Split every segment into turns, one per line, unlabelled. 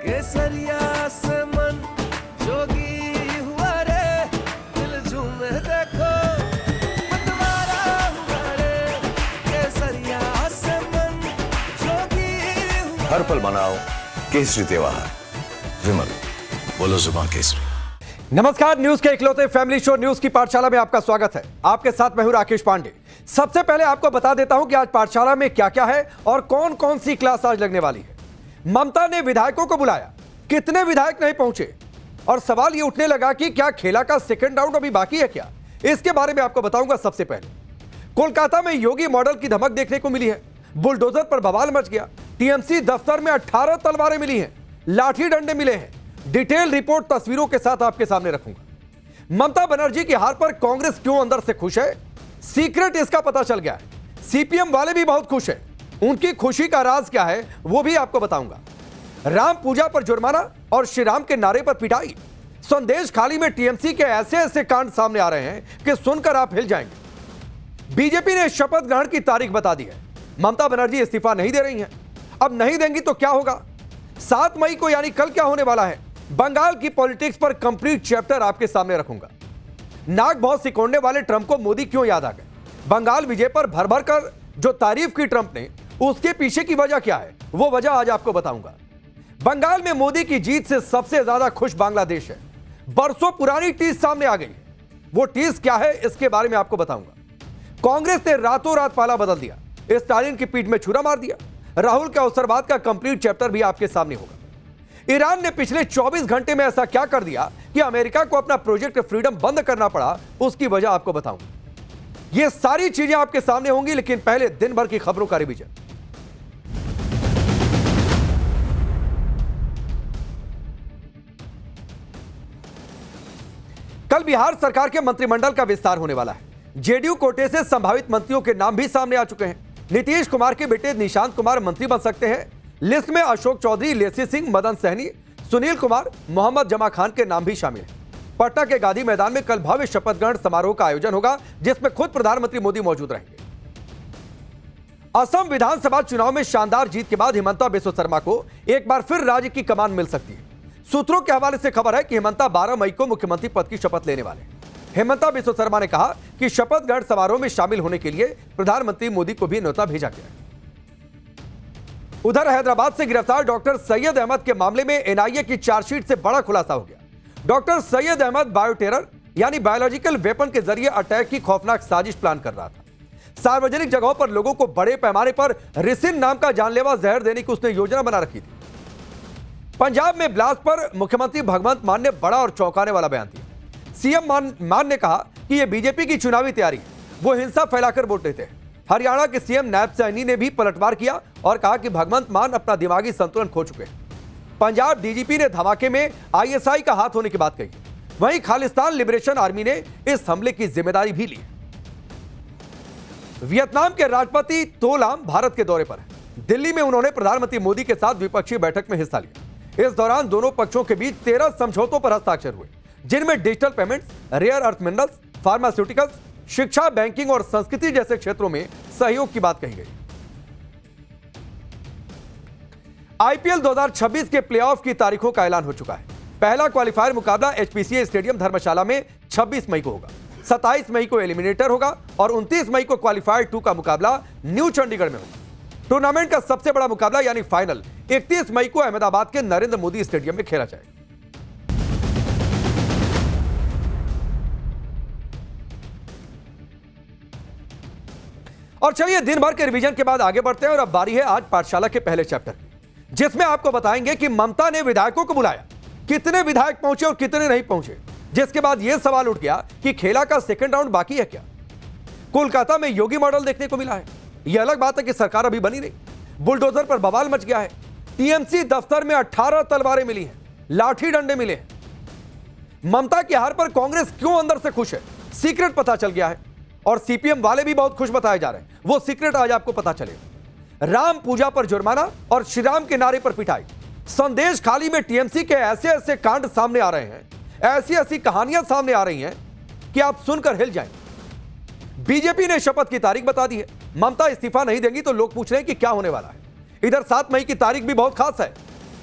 केसरिया से मन जोगी हुआ रे, दिल झूमे देखो मतवारा हुआ रे, केसरिया से मन जोगी हुआ।
हर पल मनाओ केसरी त्योहार। विमल, बोलो जुबान केसरी।
नमस्कार, न्यूज के इकलौते फैमिली शो न्यूज की पाठशाला में आपका स्वागत है। आपके साथ मैं हूं राकेश पांडे। सबसे पहले आपको बता देता हूं कि आज पाठशाला में क्या क्या है और कौन कौन सी क्लास आज लगने वाली है। ममता ने विधायकों को बुलाया, कितने विधायक नहीं पहुंचे, और सवाल यह उठने लगा कि क्या खेला का सेकंड राउंड अभी बाकी है क्या। इसके बारे में आपको बताऊंगा। सबसे पहले कोलकाता में योगी मॉडल की धमक देखने को मिली है। बुलडोजर पर बवाल मच गया। टीएमसी दफ्तर में 18 तलवारें मिली हैं, लाठी डंडे मिले हैं। डिटेल रिपोर्ट तस्वीरों के साथ आपके सामने रखूंगा। ममता बनर्जी की हार पर कांग्रेस क्यों अंदर से खुश है, सीक्रेट इसका पता चल गया है। सीपीएम वाले भी बहुत खुश हैं, उनकी खुशी का राज क्या है वो भी आपको बताऊंगा। राम पूजा पर जुर्माना और श्री राम के नारे पर पिटाई। संदेश खाली में टीएमसी के ऐसे ऐसे कांड सामने आ रहे हैं कि सुनकर आप हिल जाएंगे। बीजेपी ने शपथ ग्रहण की तारीख बता दी है। ममता बनर्जी इस्तीफा नहीं दे रही हैं। अब नहीं देंगी तो क्या होगा। 7 मई को यानी कल क्या होने वाला है। बंगाल की पॉलिटिक्स पर कंप्लीट चैप्टर आपके सामने रखूंगा। नाक बहुत सिकोड़ने वाले ट्रंप को मोदी क्यों याद आ गए। बंगाल विजय पर भर भर कर जो तारीफ की ट्रंप ने, उसके पीछे की वजह क्या है वो वजह आज आपको बताऊंगा। बंगाल में मोदी की जीत से सबसे ज्यादा खुश बांग्लादेश है। बरसों पुरानी टीस सामने आ गई है। वो टीस क्या है इसके बारे में आपको बताऊंगा। कांग्रेस ने रातों रात पाला बदल दिया, स्टालिन की पीठ में छुरा मार दिया। राहुल के अवसरवाद का कंप्लीट चैप्टर भी आपके सामने होगा। ईरान ने पिछले 24 घंटे में ऐसा क्या कर दिया कि अमेरिका को अपना प्रोजेक्ट फ्रीडम बंद करना पड़ा, उसकी वजह आपको बताऊंगा। ये सारी चीजें आपके सामने होंगी, लेकिन पहले दिन भर की खबरों का रिवीजन। कल बिहार सरकार के मंत्रिमंडल का विस्तार होने वाला है। जेडीयू कोटे से संभावित मंत्रियों के नाम भी सामने आ चुके हैं। नीतीश कुमार के बेटे निशांत कुमार मंत्री बन सकते हैं। लिस्ट में अशोक चौधरी, लेसी सिंह, मदन सहनी, सुनील कुमार, मोहम्मद जमा खान के नाम भी शामिल हैं। पटना के गांधी मैदान में कल भव्य शपथ ग्रहण समारोह का आयोजन होगा, जिसमें खुद प्रधानमंत्री मोदी मौजूद रहेंगे। असम विधानसभा चुनाव में शानदार जीत के बाद हिमंता बिस्वा शर्मा को एक बार फिर राज्य की कमान मिल सकती है। सूत्रों के हवाले से खबर है कि हिमंता 12 मई को मुख्यमंत्री पद की शपथ लेने वाले हैं। हिमंता बिस्वा शर्मा ने कहा कि शपथ ग्रहण समारोह में शामिल होने के लिए प्रधानमंत्री मोदी को भी न्योता भेजा गया है। उधर हैदराबाद से गिरफ्तार डॉक्टर सैयद अहमद के मामले में एनआईए की चार्जशीट से बड़ा खुलासा हो गया। डॉक्टर सैयद अहमद बायोटेरर यानी बायोलॉजिकल वेपन के जरिए अटैक की खौफनाक साजिश प्लान कर रहा था। सार्वजनिक जगहों पर लोगों को बड़े पैमाने पर रिसिन नाम का जानलेवा जहर देने की उसने योजना बना रखी थी। पंजाब में ब्लास्ट पर मुख्यमंत्री भगवंत मान ने बड़ा और चौंकाने वाला बयान दिया। सीएम मान ने कहा कि यह बीजेपी की चुनावी तैयारी है, वो हिंसा फैलाकर वोट देते हैं। हरियाणा के सीएम नायब सैनी ने भी पलटवार किया और कहा कि भगवंत मान अपना दिमागी संतुलन खो चुके हैं। पंजाब डीजीपी ने धमाके में आईएसआई का हाथ होने की बात कही। वहीं खालिस्तान लिबरेशन आर्मी ने इस हमले की जिम्मेदारी भी ली। वियतनाम के राष्ट्रपति तो लाम भारत के दौरे पर हैं। दिल्ली में उन्होंने प्रधानमंत्री मोदी के साथ द्विपक्षीय बैठक में हिस्सा लिया। इस दौरान दोनों पक्षों के बीच 13 समझौतों पर हस्ताक्षर हुए, जिनमें digital payments, rare earth minerals, pharmaceuticals, शिक्षा, बैंकिंग और संस्कृति जैसे क्षेत्रों में सहयोग की बात कही गई। आईपीएल 2026 के प्लेऑफ की तारीखों का ऐलान हो चुका है। पहला क्वालिफायर मुकाबला एचपीसीए स्टेडियम धर्मशाला में 26 मई को होगा। 27 मई को एलिमिनेटर होगा और 29 मई को क्वालिफायर 2 का मुकाबला न्यू चंडीगढ़ में होगा। टूर्नामेंट का सबसे बड़ा मुकाबला यानी फाइनल 31 मई को अहमदाबाद के नरेंद्र मोदी स्टेडियम में खेला जाएगा। और चलिए दिन भर के रिवीजन के बाद आगे बढ़ते हैं और अब बारी है आज पाठशाला के पहले चैप्टर की, जिसमें आपको बताएंगे कि ममता ने विधायकों को बुलाया, कितने विधायक पहुंचे और कितने नहीं पहुंचे। जिसके बाद यह सवाल उठ गया कि खेला का सेकंड राउंड बाकी है क्या। कोलकाता में योगी मॉडल देखने को मिला है। यह अलग बात है कि सरकार अभी बनी नहीं। बुलडोजर पर बवाल मच गया है। टीएमसी दफ्तर में 18 तलवारें मिली हैं, लाठी डंडे मिले हैं। ममता की हार पर कांग्रेस क्यों अंदर से खुश है, सीक्रेट पता चल गया है। और सीपीएम वाले भी बहुत खुश बताए जा रहे हैं, वो सीक्रेट आज आपको पता चलेगा। राम पूजा पर जुर्माना और श्री राम के नारे पर पिटाई। संदेश खाली में टीएमसी के ऐसे ऐसे कांड सामने आ रहे हैं, ऐसी ऐसी कहानियां सामने आ रही हैं कि आप सुनकर हिल जाएंगे। बीजेपी ने शपथ की तारीख बता दी है। ममता इस्तीफा नहीं देंगी तो लोग पूछ रहे हैं कि क्या होने वाला है। इधर 7 मई की तारीख भी बहुत खास है।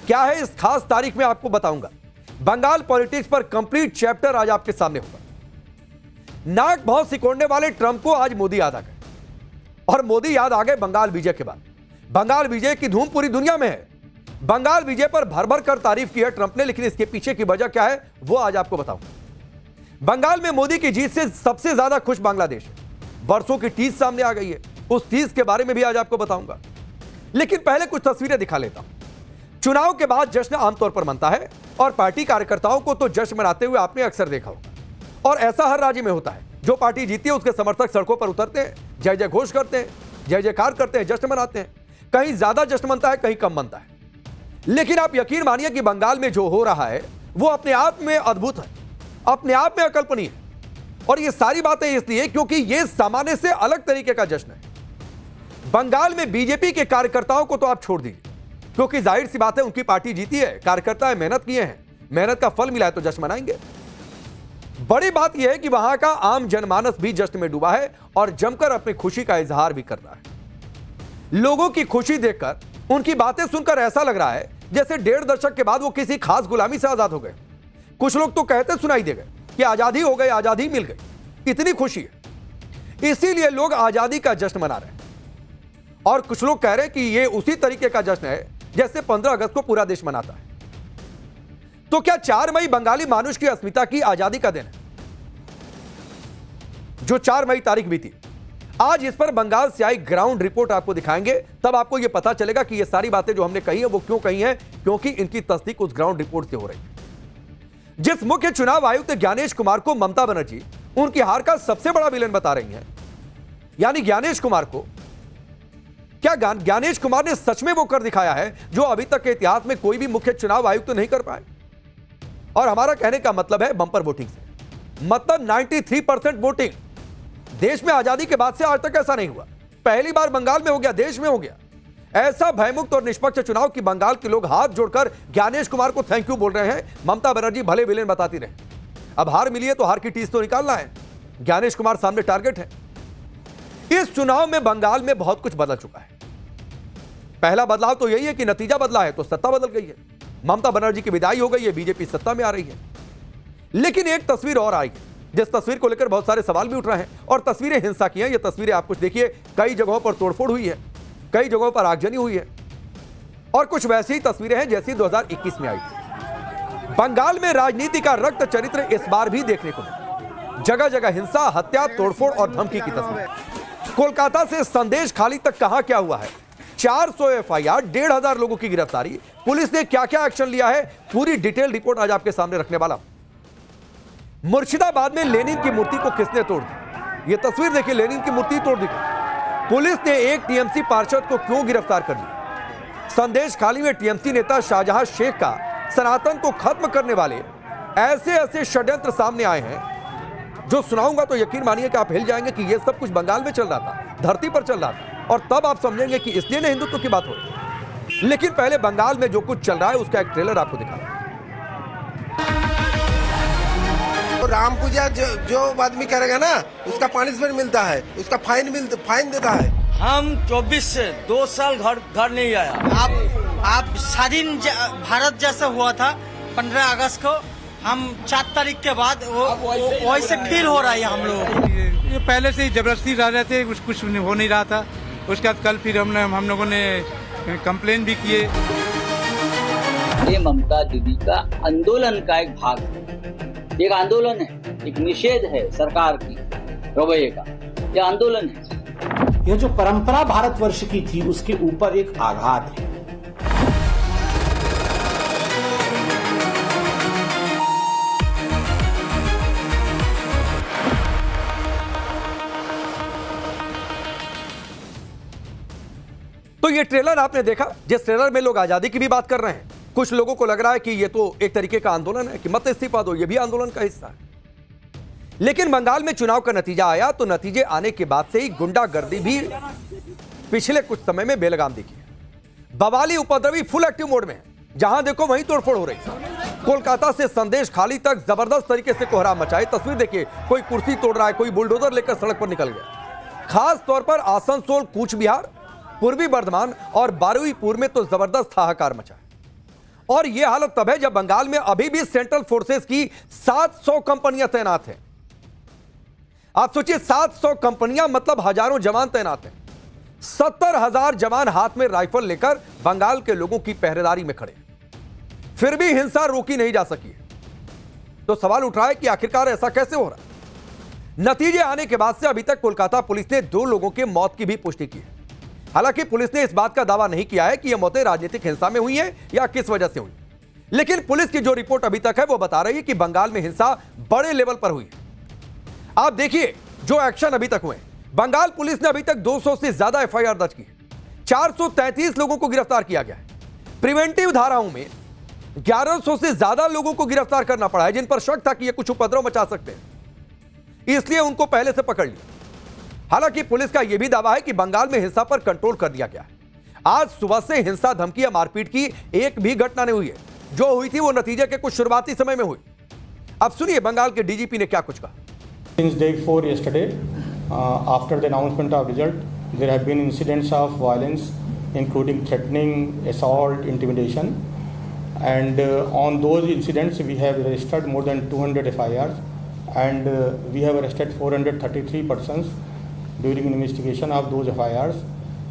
क्या है इस खास तारीख में आपको बताऊंगा। बंगाल पॉलिटिक्स पर कंप्लीट चैप्टर आज आपके सामने होगा। नाक बहुत सिकोड़ने वाले ट्रंप को आज मोदी याद आ गए, और मोदी याद आ गए बंगाल विजय के बाद। बंगाल विजय की धूम पूरी दुनिया में है। बंगाल विजय पर भर भर कर तारीफ की है ट्रंप ने, लेकिन इसके पीछे की वजह क्या है वो आज आपको बताऊंगा। बंगाल में मोदी की जीत से सबसे ज्यादा खुश बांग्लादेश है। वर्षों की टीस सामने आ गई है, उस टीस के बारे में भी आज आपको बताऊंगा। लेकिन पहले कुछ तस्वीरें दिखा लेता हूं। चुनाव के बाद जश्न आमतौर पर मनता है, और पार्टी कार्यकर्ताओं को तो जश्न मनाते हुए आपने अक्सर देखा होगा, और ऐसा हर राज्य में होता है। जो पार्टी जीती है उसके समर्थक सड़कों पर उतरते हैं, जय जय घोष करते हैं, जय जयकार करते हैं, जश्न मनाते हैं। कहीं ज्यादा जश्न मनता है, कहीं कम मनता है। लेकिन आप यकीन मानिए कि बंगाल में जो हो रहा है वो अपने आप में अद्भुत है, अपने आप में अकल्पनीय है। और ये सारी बातें इसलिए क्योंकि ये सामान्य से अलग तरीके का जश्न है। बंगाल में बीजेपी के कार्यकर्ताओं को तो आप छोड़ दीजिए, क्योंकि जाहिर सी बात है उनकी पार्टी जीती है, कार्यकर्ता मेहनत किए हैं, मेहनत का फल मिला है तो जश्न मनाएंगे। बड़ी बात यह है कि वहां का आम जनमानस भी जश्न में डूबा है और जमकर अपनी खुशी का इजहार भी कर रहा है। लोगों की खुशी देखकर, उनकी बातें सुनकर ऐसा लग रहा है जैसे 1.5 दशक के बाद वो किसी खास गुलामी से आजाद हो गए। कुछ लोग तो कहते सुनाई दे गए कि आजादी हो गई, आजादी मिल गई, इतनी खुशी है, इसीलिए लोग आजादी का जश्न मना रहे हैं। और कुछ लोग कह रहे हैं कि ये उसी तरीके का जश्न है जैसे 15 अगस्त को पूरा देश मनाता है। तो क्या 4 मई बंगाली मानुष की अस्मिता की आजादी का दिन है, जो 4 मई तारीख बीती? आज इस पर बंगाल से आई ग्राउंड रिपोर्ट आपको दिखाएंगे, तब आपको यह पता चलेगा कि ये सारी बातें जो हमने कही है वो क्यों कही है, क्योंकि इनकी तस्दीक उस ग्राउंड रिपोर्ट से हो रही है। जिस मुख्य चुनाव आयुक्त ज्ञानेश कुमार को ममता बनर्जी उनकी हार का सबसे बड़ा विलेन बता रही हैं, यानी ज्ञानेश कुमार को, क्या ज्ञानेश कुमार ने सच में वो कर दिखाया है जो अभी तक के इतिहास में कोई भी मुख्य चुनाव आयुक्त नहीं कर पाए? और हमारा कहने का मतलब है बंपर वोटिंग से, मतलब 93% वोटिंग। देश में आजादी के बाद से आज तक ऐसा नहीं हुआ, पहली बार बंगाल में हो गया, देश में हो गया। ऐसा भयमुक्त और निष्पक्ष चुनाव की बंगाल के लोग हाथ जोड़कर ज्ञानेश कुमार को थैंक यू बोल रहे हैं। ममता बनर्जी भले विलेन बताती रहे, अब हार मिली है तो हार की टीस तो निकालना है। ज्ञानेश कुमार सामने टारगेट है। इस चुनाव में बंगाल में बहुत कुछ बदल चुका है। पहला बदलाव तो यही है कि नतीजा बदला है तो सत्ता बदल गई है। ममता बनर्जी की विदाई हो गई है, बीजेपी सत्ता में आ रही है। लेकिन एक तस्वीर और आई है, जिस तस्वीर को लेकर बहुत सारे सवाल भी उठ रहे हैं, और तस्वीरें हिंसा की हैं। ये तस्वीरें आप कुछ देखिए, कई जगहों पर तोड़फोड़ हुई है, कई जगहों पर आगजनी हुई है, और कुछ वैसी ही तस्वीरें हैं जैसी 2021 में आई थी। बंगाल में राजनीति का रक्त चरित्र इस बार भी देखने को मिला। जगह जगह हिंसा, हत्या, तोड़फोड़ और धमकी की तस्वीर। कोलकाता से संदेश खाली तक कहां क्या हुआ है, 400 एफआईआर, 1,500 लोगों की गिरफ्तारी, पुलिस ने क्या क्या एक्शन लिया है, पूरी डिटेल रिपोर्ट आज आपके सामने रखने वाला हूं। मुर्शिदाबाद में लेनिन की मूर्ति को किसने तोड़ दिया? यह तस्वीर देखिए, लेनिन की मूर्ति तोड़ दी। पुलिस ने एक टीएमसी पार्षद को क्यों गिरफ्तार कर लिया? संदेश खाली में टीएमसी नेता शाहजहां शेख का सनातन को खत्म करने वाले ऐसे ऐसे षड्यंत्र सामने आए हैं जो सुनाऊंगा तो यकीन मानिए कि आप हिल जाएंगे कि यह सब कुछ बंगाल में चल रहा था, धरती पर चल रहा था, और तब आप समझेंगे कि इसलिए न हिंदुत्व की बात हो रही है। लेकिन पहले बंगाल में जो कुछ चल रहा है उसका एक ट्रेलर आपको दिखा।
तो राम पूजा जो आदमी करेगा ना उसका पनिशमेंट मिलता है, उसका फाइन देता है।
हम 24 से 2 साल घर नहीं आया। आप स्वाधीन भारत जैसा हुआ था 15 अगस्त को, हम 4 तारीख के बाद वैसे फील हो रहा है हम लोग।
ये पहले से ही जबरदस्ती रह रहे थे, कुछ हो नहीं रहा था। उसके बाद कल फिर हम लोगों ने कंप्लेन भी किए।
ये ममता दीदी का आंदोलन का एक भाग है, एक आंदोलन है, एक निषेध है सरकार की रवैये का, ये आंदोलन है।
यह जो परंपरा भारतवर्ष की थी उसके ऊपर एक आघात है।
तो ये ट्रेलर आपने देखा, जिस ट्रेलर में लोग आजादी की भी बात कर रहे हैं। कुछ लोगों को लग रहा है कि ये तो एक तरीके का आंदोलन है कि मत इस्तीफा दो, ये भी आंदोलन का हिस्सा है। लेकिन बंगाल में चुनाव का नतीजा आया तो नतीजे आने के बाद से ही गुंडागर्दी भी पिछले कुछ समय में बेलगाम दिखी है। बवाली उपद्रवी फुल एक्टिव मोड में है, जहां देखो वहीं तोड़फोड़ हो रही है। कोलकाता से संदेश खाली तक जबरदस्त तरीके से कोहराम मचाए। तस्वीर देखिए, कोई कुर्सी तोड़ रहा है, कोई बुलडोजर लेकर सड़क पर निकल गया। खास तौर पर आसनसोल, कूच बिहार, पूर्वी बर्धमान और बारुईपुर में तो जबरदस्त हाहाकार मचा है। और यह हालत तब है जब बंगाल में अभी भी सेंट्रल फोर्सेस की 700 कंपनियां तैनात हैं। आप सोचिए, 700 कंपनियां मतलब हजारों जवान तैनात हैं। 70,000 जवान हाथ में राइफल लेकर बंगाल के लोगों की पहरेदारी में खड़े, फिर भी हिंसा रोकी नहीं जा सकी। तो सवाल उठ रहा है कि आखिरकार ऐसा कैसे हो रहा है। नतीजे आने के बाद से अभी तक कोलकाता पुलिस ने 2 लोगों के मौत की भी पुष्टि की है। हालांकि पुलिस ने इस बात का दावा नहीं किया है कि यह मौतें राजनीतिक हिंसा में हुई हैं या किस वजह से हुई, लेकिन पुलिस की जो रिपोर्ट अभी तक है वो बता रही है कि बंगाल में हिंसा बड़े लेवल पर हुई है। आप देखिए जो एक्शन अभी तक हुए, बंगाल पुलिस ने अभी तक 200 से ज्यादा एफआईआर दर्ज की है, 433 लोगों को गिरफ्तार किया गया है। प्रिवेंटिव धाराओं में 1100 से ज्यादा लोगों को गिरफ्तार करना पड़ा है जिन पर शक था कि ये कुछ उपद्रव मचा सकते हैं, इसलिए उनको पहले से पकड़ लिया। हालांकि पुलिस का यह भी दावा है कि बंगाल में हिंसा पर कंट्रोल कर दिया गया है। आज सुबह से हिंसा, धमकी या मारपीट की एक भी घटना नहीं हुई है। जो हुई थी वो नतीजे के कुछ शुरुआती समय में हुई। अब सुनिए बंगाल के डीजीपी ने क्या कुछ कहा।
Since day 4 yesterday, after the announcement of result, there have been incidents of violence, including threatening, assault, intimidation, and on those incidents we have registered more than 200 FIRs, and we have arrested 433 persons during investigation of those FIRs.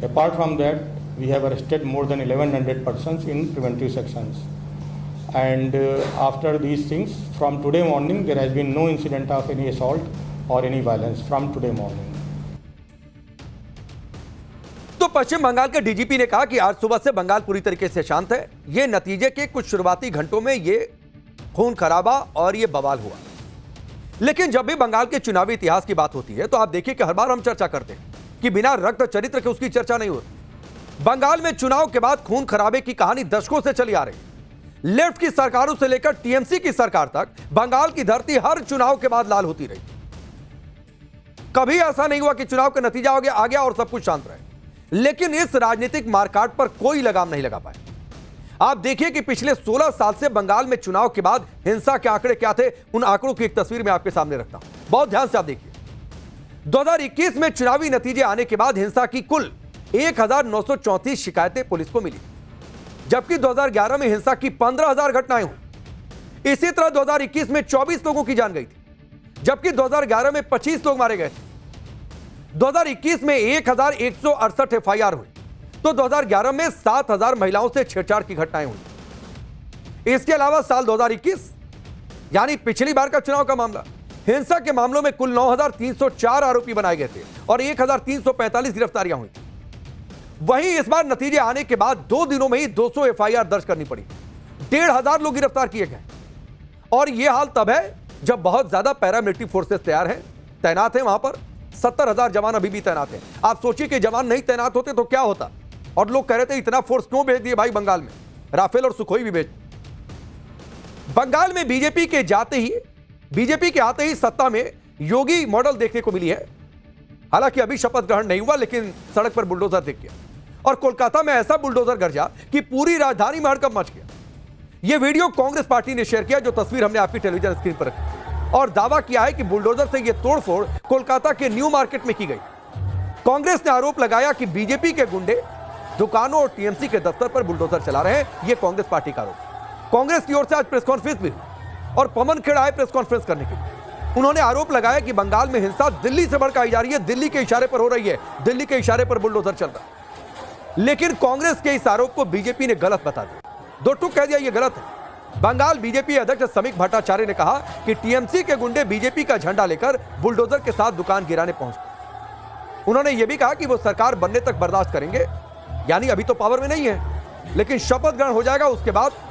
Apart from that, we have arrested more than 1100 persons in preventive sections. And after these things, from today morning, there has been no incident of any assault or any violence from today morning.
तो पश्चिम बंगाल के DGP ने कहा कि आज सुबह से बंगाल पूरी तरीके से शांत है। ये नतीजे के कुछ शुरुआती घंटों में ये खून खराबा और ये बवाल हुआ। लेकिन जब भी बंगाल के चुनावी इतिहास की बात होती है तो आप देखिए कि हर बार हम चर्चा करते हैं कि बिना रक्त चरित्र के उसकी चर्चा नहीं होती। बंगाल में चुनाव के बाद खून खराबे की कहानी दशकों से चली आ रही है। लेफ्ट की सरकारों से लेकर टीएमसी की सरकार तक बंगाल की धरती हर चुनाव के बाद लाल होती रही। कभी ऐसा नहीं हुआ कि चुनाव का नतीजा आ गया और सब कुछ शांत रहे। लेकिन इस राजनीतिक मारकाट पर कोई लगाम नहीं लगा पाए। आप देखिए कि पिछले 16 साल से बंगाल में चुनाव के बाद हिंसा के आंकड़े क्या थे। उन आंकड़ों की एक तस्वीर मैं आपके सामने रखता हूं, बहुत ध्यान से आप देखिए। 2021 में चुनावी नतीजे आने के बाद हिंसा की कुल 1934 शिकायतें पुलिस को मिली, जबकि 2011 में हिंसा की 15,000 घटनाएं हुई। इसी तरह 2021 में 24 लोगों की जान गई थी, जबकि 2011 में 25 लोग मारे गए थे। 2021 में 1168 एफआईआर हुई, तो 2011 में 7,000 महिलाओं से छेड़छाड़ की घटनाएं हुई। इसके अलावा साल 2021 यानी पिछली बार का चुनाव का मामला, हिंसा के मामलों में कुल 9,304 आरोपी बनाए गए थे और 1,345 गिरफ्तारियां हुई। वहीं इस बार नतीजे आने के बाद 2 दिनों में ही 200 एफआईआर दर्ज करनी पड़ी, 1,500 लोग गिरफ्तार किए गए। और यह हाल तब है जब बहुत ज्यादा पैरामिलिट्री फोर्सेस तैनात हैं वहां पर। 70,000 जवान अभी भी तैनात हैं। आप सोचिए कि जवान नहीं तैनात होते तो क्या होता। और लोग कह रहे थे इतना फोर्स क्यों भेज दिए भाई बंगाल में, राफेल और सुखोई भी भेज। बंगाल में बीजेपी के आते ही सत्ता में योगी मॉडल देखने को मिली है। हालांकि अभी शपथ ग्रहण नहीं हुआ, लेकिन सड़क पर बुलडोजर दिख गया और कोलकाता में ऐसा बुलडोजर गरजा कि पूरी राजधानी में हड़कंप मच गया। यह वीडियो कांग्रेस पार्टी ने शेयर किया, जो तस्वीर हमने आपकी टेलीविजन स्क्रीन पर रखी, और दावा किया है कि बुलडोजर से यह तोड़फोड़ कोलकाता के न्यू मार्केट में की गई। कांग्रेस ने आरोप लगाया कि बीजेपी के गुंडे दुकानों और टीएमसी के दफ्तर पर बुलडोजर चला रहे हैं। यह कांग्रेस पार्टी का आरोप। कांग्रेस की ओर से आज प्रेस कॉन्फ्रेंस भी हुई और पवन खेड़ा आए प्रेस कॉन्फ्रेंस करने के लिए। उन्होंने आरोप लगाया कि बंगाल में हिंसा दिल्ली से भड़काई जा रही है, दिल्ली के इशारे पर हो रही है, दिल्ली के इशारे पर बुलडोजर चल रहा है। लेकिन कांग्रेस के इस आरोप को बीजेपी ने गलत बता दिया, दो टूक कह दिया यह गलत है। बंगाल बीजेपी अध्यक्ष समीक भट्टाचार्य ने कहा कि टीएमसी के गुंडे बीजेपी का झंडा लेकर बुलडोजर के साथ दुकान गिराने पहुंच गए। उन्होंने यह भी कहा कि वो सरकार बनने तक बर्दाश्त करेंगे, यानी अभी तो पावर में नहीं है, लेकिन शपथ ग्रहण हो जाएगा, उसके बाद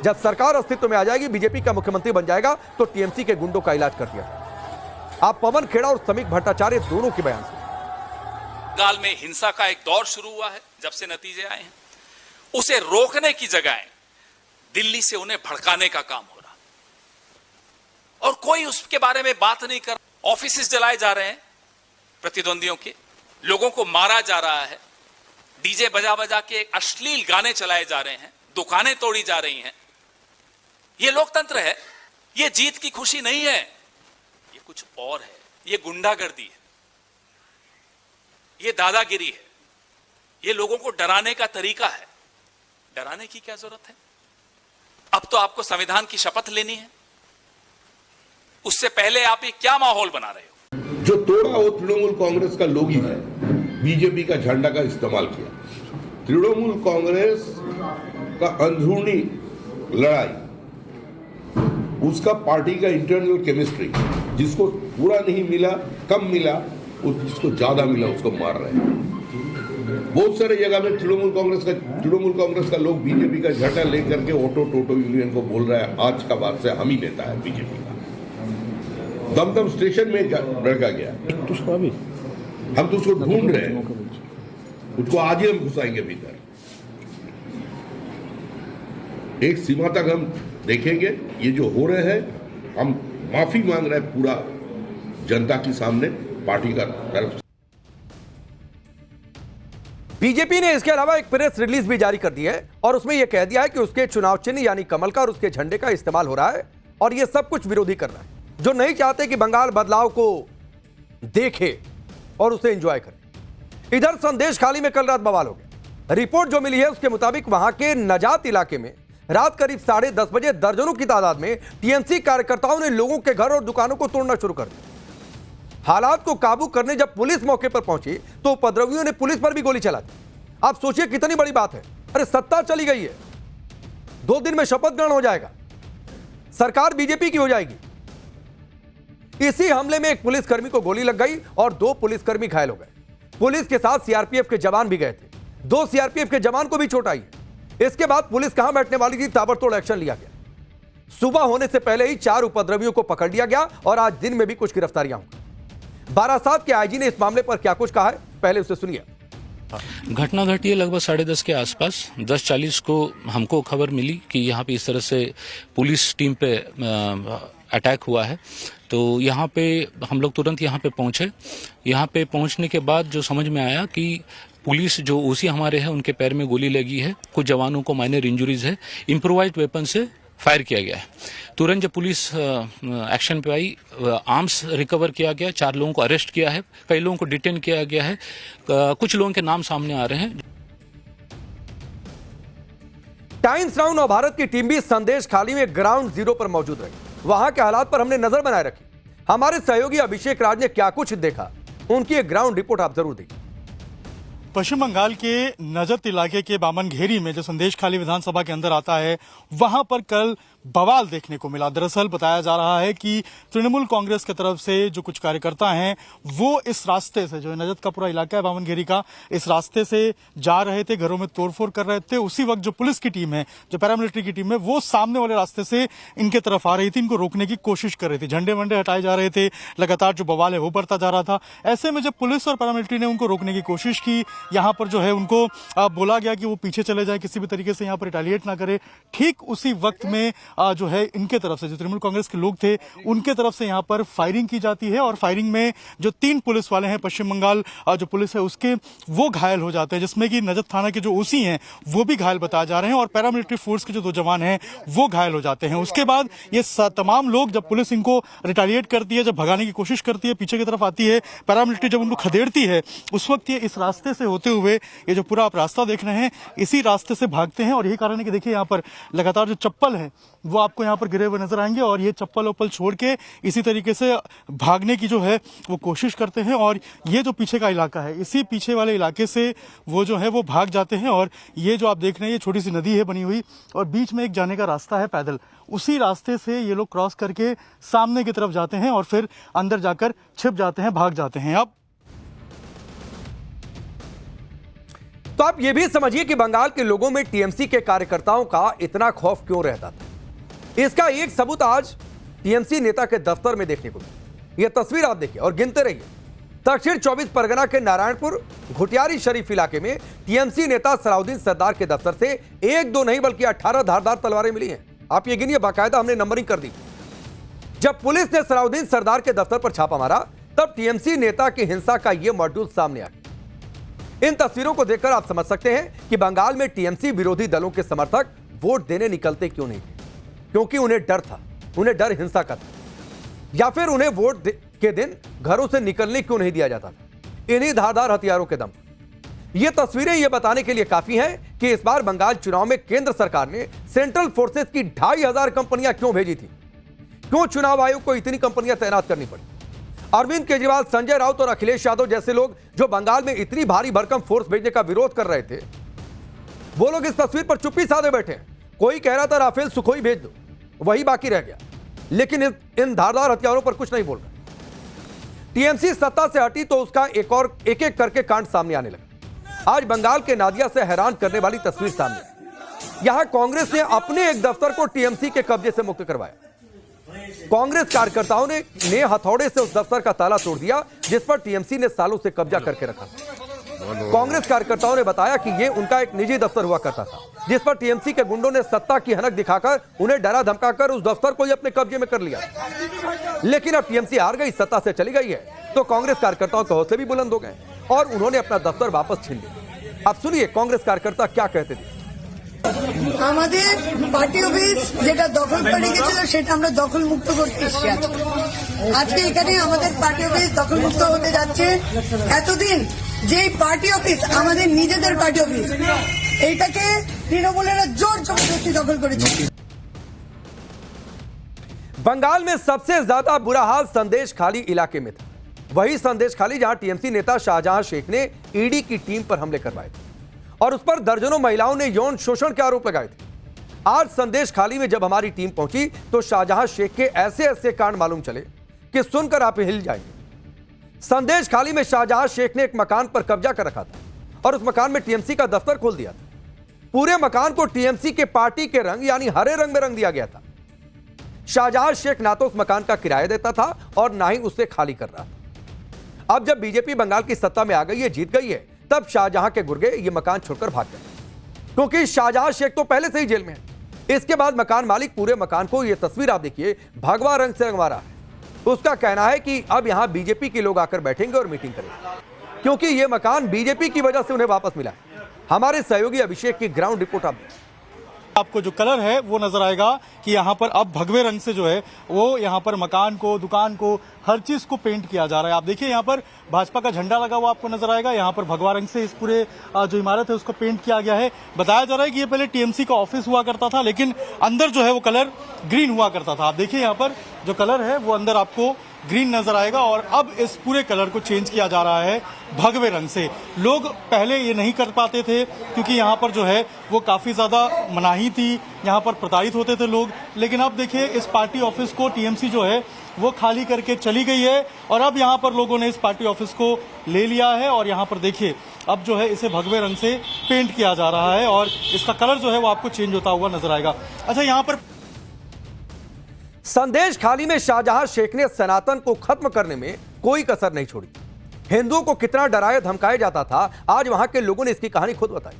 जब सरकार अस्तित्व में आ जाएगी, बीजेपी का मुख्यमंत्री बन जाएगा, तो टीएमसी के गुंडों का इलाज कर दिया जाएगा। आप पवन खेड़ा और समीक भट्टाचार्य दोनों के बयान सुनिए।
बंगाल में हिंसा का एक दौर शुरू हुआ है जब से नतीजे आए हैं। उसे रोकने की जगह दिल्ली से उन्हें भड़काने का काम हो रहा और कोई उसके बारे में बात नहीं कर। ऑफिसेस जलाए जा रहे हैं प्रतिद्वंदियों के, लोगों को मारा जा रहा है, डीजे बजा बजा के अश्लील गाने चलाए जा रहे हैं, दुकानें तोड़ी जा रही हैं। यह लोकतंत्र है, यह जीत की खुशी नहीं है, यह कुछ और है। यह गुंडागर्दी है, यह दादागिरी है, यह लोगों को डराने का तरीका है। डराने की क्या जरूरत है? अब तो आपको संविधान की शपथ लेनी है, उससे पहले आप ये क्या माहौल बना रहे हो?
जो तोड़ा वो तृणमूल कांग्रेस का लोग ही है, बीजेपी का झंडा का इस्तेमाल किया। तृणमूल कांग्रेस का अंदरूनी लड़ाई, उसका पार्टी का इंटरनल केमिस्ट्री, जिसको पूरा नहीं मिला, कम मिला, जिसको ज्यादा मिला उसको मार रहे हैं। बहुत सारे जगह में तृणमूल कांग्रेस का लोग बीजेपी का झंडा लेकर के ऑटो टोटो यूनियन को बोल रहा है आज का बाद से हम ही नेता है बीजेपी का। दमदम स्टेशन में लड़का गया, हम तो उसको ढूंढ रहे हैं, उसको आज ही हम घुसाएंगे भीतर। एक सीमा तक हम देखेंगे, ये जो हो रहे हैं हम माफी मांग रहे हैं पूरा जनता के सामने, पार्टी का तरफ।
बीजेपी ने इसके अलावा एक प्रेस रिलीज भी जारी कर दी है और उसमें यह कह दिया है कि उसके चुनाव चिन्ह यानी कमल का और उसके झंडे का इस्तेमाल हो रहा है और यह सब कुछ विरोधी कर रहा है, जो नहीं चाहते कि बंगाल बदलाव को देखे और उसे एंजॉय करे। इधर संदेश खाली में कल रात बवाल हो गया। रिपोर्ट जो मिली है उसके मुताबिक वहां के नजात इलाके में रात करीब 10:30 बजे दर्जनों की तादाद में टीएमसी कार्यकर्ताओं ने लोगों के घर और दुकानों को तोड़ना शुरू कर दिया। हालात को काबू करने जब पुलिस मौके पर पहुंची तो उपद्रवियों ने पुलिस पर भी गोली चला दी। आप सोचिए कितनी बड़ी बात है, अरे सत्ता चली गई है, 2 दिन में शपथ ग्रहण हो जाएगा, सरकार बीजेपी की हो जाएगी। इसी हमले में एक पुलिसकर्मी को गोली लग गई और 2 पुलिसकर्मी घायल हो गए। पुलिस के साथ सीआरपीएफ के जवान भी गए थे, 2 सीआरपीएफ के जवान को भी चोट आई। इसके बाद पुलिस कहां बैठने वाली थी, ताबड़तोड़ एक्शन लिया गया। सुबह होने से पहले ही 4 उपद्रवियों को पकड़ लिया गया और आज दिन में भी कुछ गिरफ्तारियां हुई। बारासात के आईजी ने इस मामले पर क्या कुछ कहा है, पहले उसे सुनिए।
घटना घटी है लगभग 10:30 के आसपास। 10:40 को हमको खबर मिली कि यहाँ पे इस तरह से पुलिस टीम पे अटैक हुआ है। तो यहाँ पे हम लोग तुरंत यहाँ पे पहुंचे। यहाँ पे पहुंचने के बाद जो समझ में आया कि पुलिस जो ओसी हमारे हैं उनके पैर में गोली लगी है, कुछ जवानों को माइनर इंजरीज है, इम्प्रोवाइज्ड वेपन से फायर किया गया है। तुरंत जब पुलिस एक्शन पे आई, आर्म्स रिकवर किया गया, 4 लोगों को अरेस्ट किया है, कई लोगों को डिटेन किया गया है, कुछ लोगों के नाम सामने आ रहे हैं।
टाइम्स नाउ नव भारत की टीम भी संदेश खाली में ग्राउंड जीरो पर मौजूद रही। वहां के हालात पर हमने नजर बनाए रखी। हमारे सहयोगी अभिषेक राज ने क्या कुछ देखा, उनकी एक ग्राउंड रिपोर्ट आप जरूर देखिए।
पश्चिम बंगाल के नजत इलाके के बामनघेरी में जो संदेश खाली विधानसभा के अंदर आता है, वहां पर कल बवाल देखने को मिला। दरअसल बताया जा रहा है कि तृणमूल कांग्रेस की तरफ से जो कुछ कार्यकर्ता हैं वो इस रास्ते से, जो नजत का पूरा इलाका है बामनघेरी का, इस रास्ते से जा रहे थे, घरों में तोड़फोड़ कर रहे थे। उसी वक्त जो पुलिस की टीम है, जो पैरामिलिट्री की टीम है, वो सामने वाले रास्ते से इनके तरफ आ रही थी, इनको रोकने की कोशिश कर रही थी। झंडे वंडे हटाए जा रहे थे, लगातार जो बवाल है वो बढ़ता जा रहा था। ऐसे में जब पुलिस और पैरामिलिट्री ने उनको रोकने की कोशिश की, यहाँ पर जो है उनको बोला गया कि वो पीछे चले जाए, किसी भी तरीके से यहाँ पर रिटेलिएट ना करे। ठीक उसी वक्त में जो है इनके तरफ से, जो तृणमूल कांग्रेस के लोग थे, उनके तरफ से यहाँ पर फायरिंग की जाती है और फायरिंग में जो 3 पुलिस वाले हैं, पश्चिम बंगाल जो पुलिस है उसके, वो घायल हो जाते हैं, जिसमें कि नजत थाना के जो ओसी हैं वो भी घायल बताए जा रहे हैं और पैरामिलिट्री फोर्स के जो 2 जवान हैं वो घायल हो जाते हैं। उसके बाद ये तमाम लोग, जब पुलिस इनको रिटेलिएट करती है, जब भगाने की कोशिश करती है, पीछे की तरफ आती है, पैरामिलिट्री जब उनको खदेड़ती है, उस वक्त ये इस रास्ते से होते हुए, ये जो पूरा आप रास्ता देख रहे हैं, इसी रास्ते से भागते हैं। और यही कारण है कि देखिए यहाँ पर लगातार जो चप्पल है वो आपको यहाँ पर गिरे हुए नजर आएंगे और ये चप्पल वप्पल छोड़ के इसी तरीके से भागने की जो है वो कोशिश करते हैं। और ये जो पीछे का इलाका है, इसी पीछे वाले इलाके से वो जो है वो भाग जाते हैं। और ये जो आप देख रहे हैं, ये छोटी सी नदी है बनी हुई और बीच में एक जाने का रास्ता है पैदल, उसी रास्ते से ये लोग क्रॉस करके सामने की तरफ जाते हैं और फिर अंदर जाकर छिप जाते हैं, भाग जाते हैं। अब
तो आप ये भी समझिए कि बंगाल के लोगों में टीएमसी के कार्यकर्ताओं का इतना खौफ क्यों रहता था। इसका एक सबूत आज टीएमसी नेता के दफ्तर में देखने को मिला। यह तस्वीर आप देखिए और गिनते रहिए। दक्षिण 24 परगना के नारायणपुर घुटियारी शरीफ इलाके में टीएमसी नेता सलाउद्दीन सरदार के दफ्तर से 1-2 नहीं बल्कि 18 धारदार तलवारें मिली हैं। आप ये गिनिए, बाकायदा हमने नंबरिंग कर दी। जब पुलिस ने सलाउद्दीन सरदार के दफ्तर पर छापा मारा तब टीएमसी नेता की हिंसा का यह मॉड्यूल सामने आ गया। इन तस्वीरों को देखकर आप समझ सकते हैं कि बंगाल में टीएमसी विरोधी दलों के समर्थक वोट देने निकलते क्यों नहीं थे, क्योंकि उन्हें डर था, उन्हें डर हिंसा का था, या फिर उन्हें वोट के दिन घरों से निकलने क्यों नहीं दिया जाता था, इन्हीं धारदार हथियारों के दम। ये तस्वीरें ये बताने के लिए काफी हैं कि इस बार बंगाल चुनाव में केंद्र सरकार ने सेंट्रल फोर्सेस की 2500 कंपनियां क्यों भेजी थी, क्यों चुनाव आयोग को इतनी कंपनियां तैनात करनी पड़ी। अरविंद केजरीवाल, संजय राउत और अखिलेश यादव जैसे लोग जो बंगाल में इतनी भारी भरकम फोर्स भेजने का विरोध कर रहे थे, वो लोग इस तस्वीर पर चुप्पी साधे बैठे हैं। कोई कह रहा था राफेल सुखोई भेज दो, वही बाकी रह गया, लेकिन इन धारदार हथियारों पर कुछ नहीं बोल रहा। टीएमसी सत्ता से हटी तो उसका एक एक करके कांड सामने आने लगा। आज बंगाल के नादिया से हैरान करने वाली तस्वीर सामने आई। यहां कांग्रेस ने अपने एक दफ्तर को टीएमसी के कब्जे से मुक्त करवाया। कांग्रेस कार्यकर्ताओं ने हथौड़े से उस दफ्तर का ताला तोड़ दिया जिस पर टीएमसी ने सालों से कब्जा करके रखा था। कांग्रेस कार्यकर्ताओं ने बताया कि यह उनका एक निजी दफ्तर हुआ करता था, जिस पर टीएमसी के गुंडों ने सत्ता की हनक दिखाकर उन्हें डरा धमकाकर उस दफ्तर को ही अपने कब्जे में कर लिया। लेकिन अब टीएमसी हार गई, सत्ता से चली गई है, तो कांग्रेस कार्यकर्ताओं के हौसले भी बुलंद हो गए और उन्होंने अपना दफ्तर वापस छीन लिया। अब सुनिए कांग्रेस कार्यकर्ता क्या कहते थे।
আমাদের পার্টি অফিস যেটা দখল করে গেছিল সেটা আমরা দখল মুক্ত করতে এসেছি আজকে এখানে আমাদের পার্টি অফিস দখল মুক্ত হতে যাচ্ছে। এতদিন যে পার্টি অফিস আমাদের নিজেদের পার্টি অফিস এইটাকে তৃণমূলেরা জোর জবরদস্তি দখল করেছে।
बंगाल में सबसे ज्यादा बुरा हाल संदेश खाली इलाके में था, वही संदेश खाली जहां टीएमसी नेता शाहजहां शेख ने ईडी की टीम पर हमले करवाए थे और उस पर दर्जनों महिलाओं ने यौन शोषण के आरोप लगाए थे। आज संदेश खाली में जब हमारी टीम पहुंची तो शाहजहां शेख के ऐसे ऐसे कांड मालूम चले कि सुनकर आप हिल जाएंगे। संदेश खाली में शाहजहां शेख ने एक मकान पर कब्जा कर रखा था और उस मकान में टीएमसी का दफ्तर खोल दिया था। पूरे मकान को टीएमसी के पार्टी के रंग यानी हरे रंग में रंग दिया गया था। शाहजहां शेख ना तो उस मकान का किराया देता था और ना ही उसे खाली कर रहा था। अब जब बीजेपी बंगाल की सत्ता में आ गई है, जीत गई है, तब शाहजहां के गुर्गे ये मकान छोड़कर भाग गए, क्योंकि शाहजहां शेख तो पहले से ही जेल में है। इसके बाद मकान मालिक पूरे मकान को, ये तस्वीर आप देखिए, भगवा रंग से रंगवा रहा है। उसका कहना है कि अब यहां बीजेपी के लोग आकर बैठेंगे और मीटिंग करेंगे, क्योंकि यह मकान बीजेपी की वजह से उन्हें वापस मिला है। हमारे सहयोगी अभिषेक की ग्राउंड रिपोर्ट
आपको जो कलर है वो नजर आएगा कि यहाँ पर अब भगवे रंग से जो है वो यहाँ पर मकान को, दुकान को, हर चीज को पेंट किया जा रहा है। आप देखिए यहाँ पर भाजपा का झंडा लगा हुआ आपको नजर आएगा। यहाँ पर भगवा रंग से इस पूरे जो इमारत है उसको पेंट किया गया है। बताया जा रहा है कि ये पहले टीएमसी का ऑफिस हुआ करता था, लेकिन अंदर जो है वो कलर ग्रीन हुआ करता था। आप देखिए यहाँ पर जो कलर है वो अंदर आपको ग्रीन नजर आएगा और अब इस पूरे कलर को चेंज किया जा रहा है भगवे रंग से। लोग पहले ये नहीं कर पाते थे क्योंकि यहाँ पर जो है वो काफी ज्यादा मनाही थी, यहाँ पर प्रताड़ित होते थे लोग। लेकिन अब देखिए इस पार्टी ऑफिस को टीएमसी जो है वो खाली करके चली गई है और अब यहाँ पर लोगों ने इस पार्टी ऑफिस को ले लिया है और यहाँ पर देखिए अब जो है इसे भगवे रंग से पेंट किया जा रहा है और इसका कलर जो है वो आपको चेंज होता हुआ नजर आएगा। अच्छा, यहाँ पर
संदेश खाली में शाहजहां शेख ने सनातन को खत्म करने में कोई कसर नहीं छोड़ी। हिंदुओं को कितना डराया धमकाया जाता था, आज वहां के लोगों ने इसकी कहानी खुद बताई।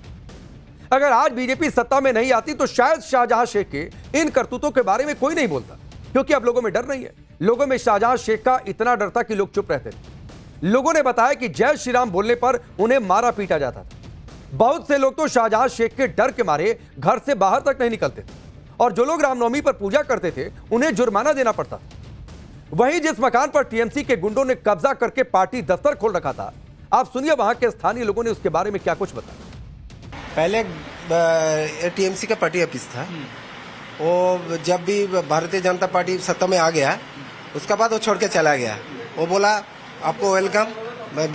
अगर आज बीजेपी सत्ता में नहीं आती तो शायद शाहजहां शेख के इन करतूतों के बारे में कोई नहीं बोलता, क्योंकि अब लोगों में डर नहीं है। लोगों में शाहजहां शेख का इतना डर था कि लोग चुप रहते थे। लोगों ने बताया कि जय श्री राम बोलने पर उन्हें मारा पीटा जाता था। बहुत से लोग तो शाहजहां शेख के डर के मारे घर से बाहर तक नहीं निकलते थे और जो लोग रामनवमी पर पूजा करते थे उन्हें जुर्माना देना पड़ता था। वहीं जिस मकान पर टीएमसी के गुंडों ने कब्जा करके पार्टी दफ्तर खोल रखा था, आप सुनिए वहां के स्थानीय लोगों ने उसके बारे में क्या कुछ बताया।
पहले टीएमसी का पार्टी ऑफिस था, वो जब भी भारतीय जनता पार्टी सत्ता में आ गया उसके बाद वो छोड़ के चला गया। वो बोला आपको वेलकम, मैं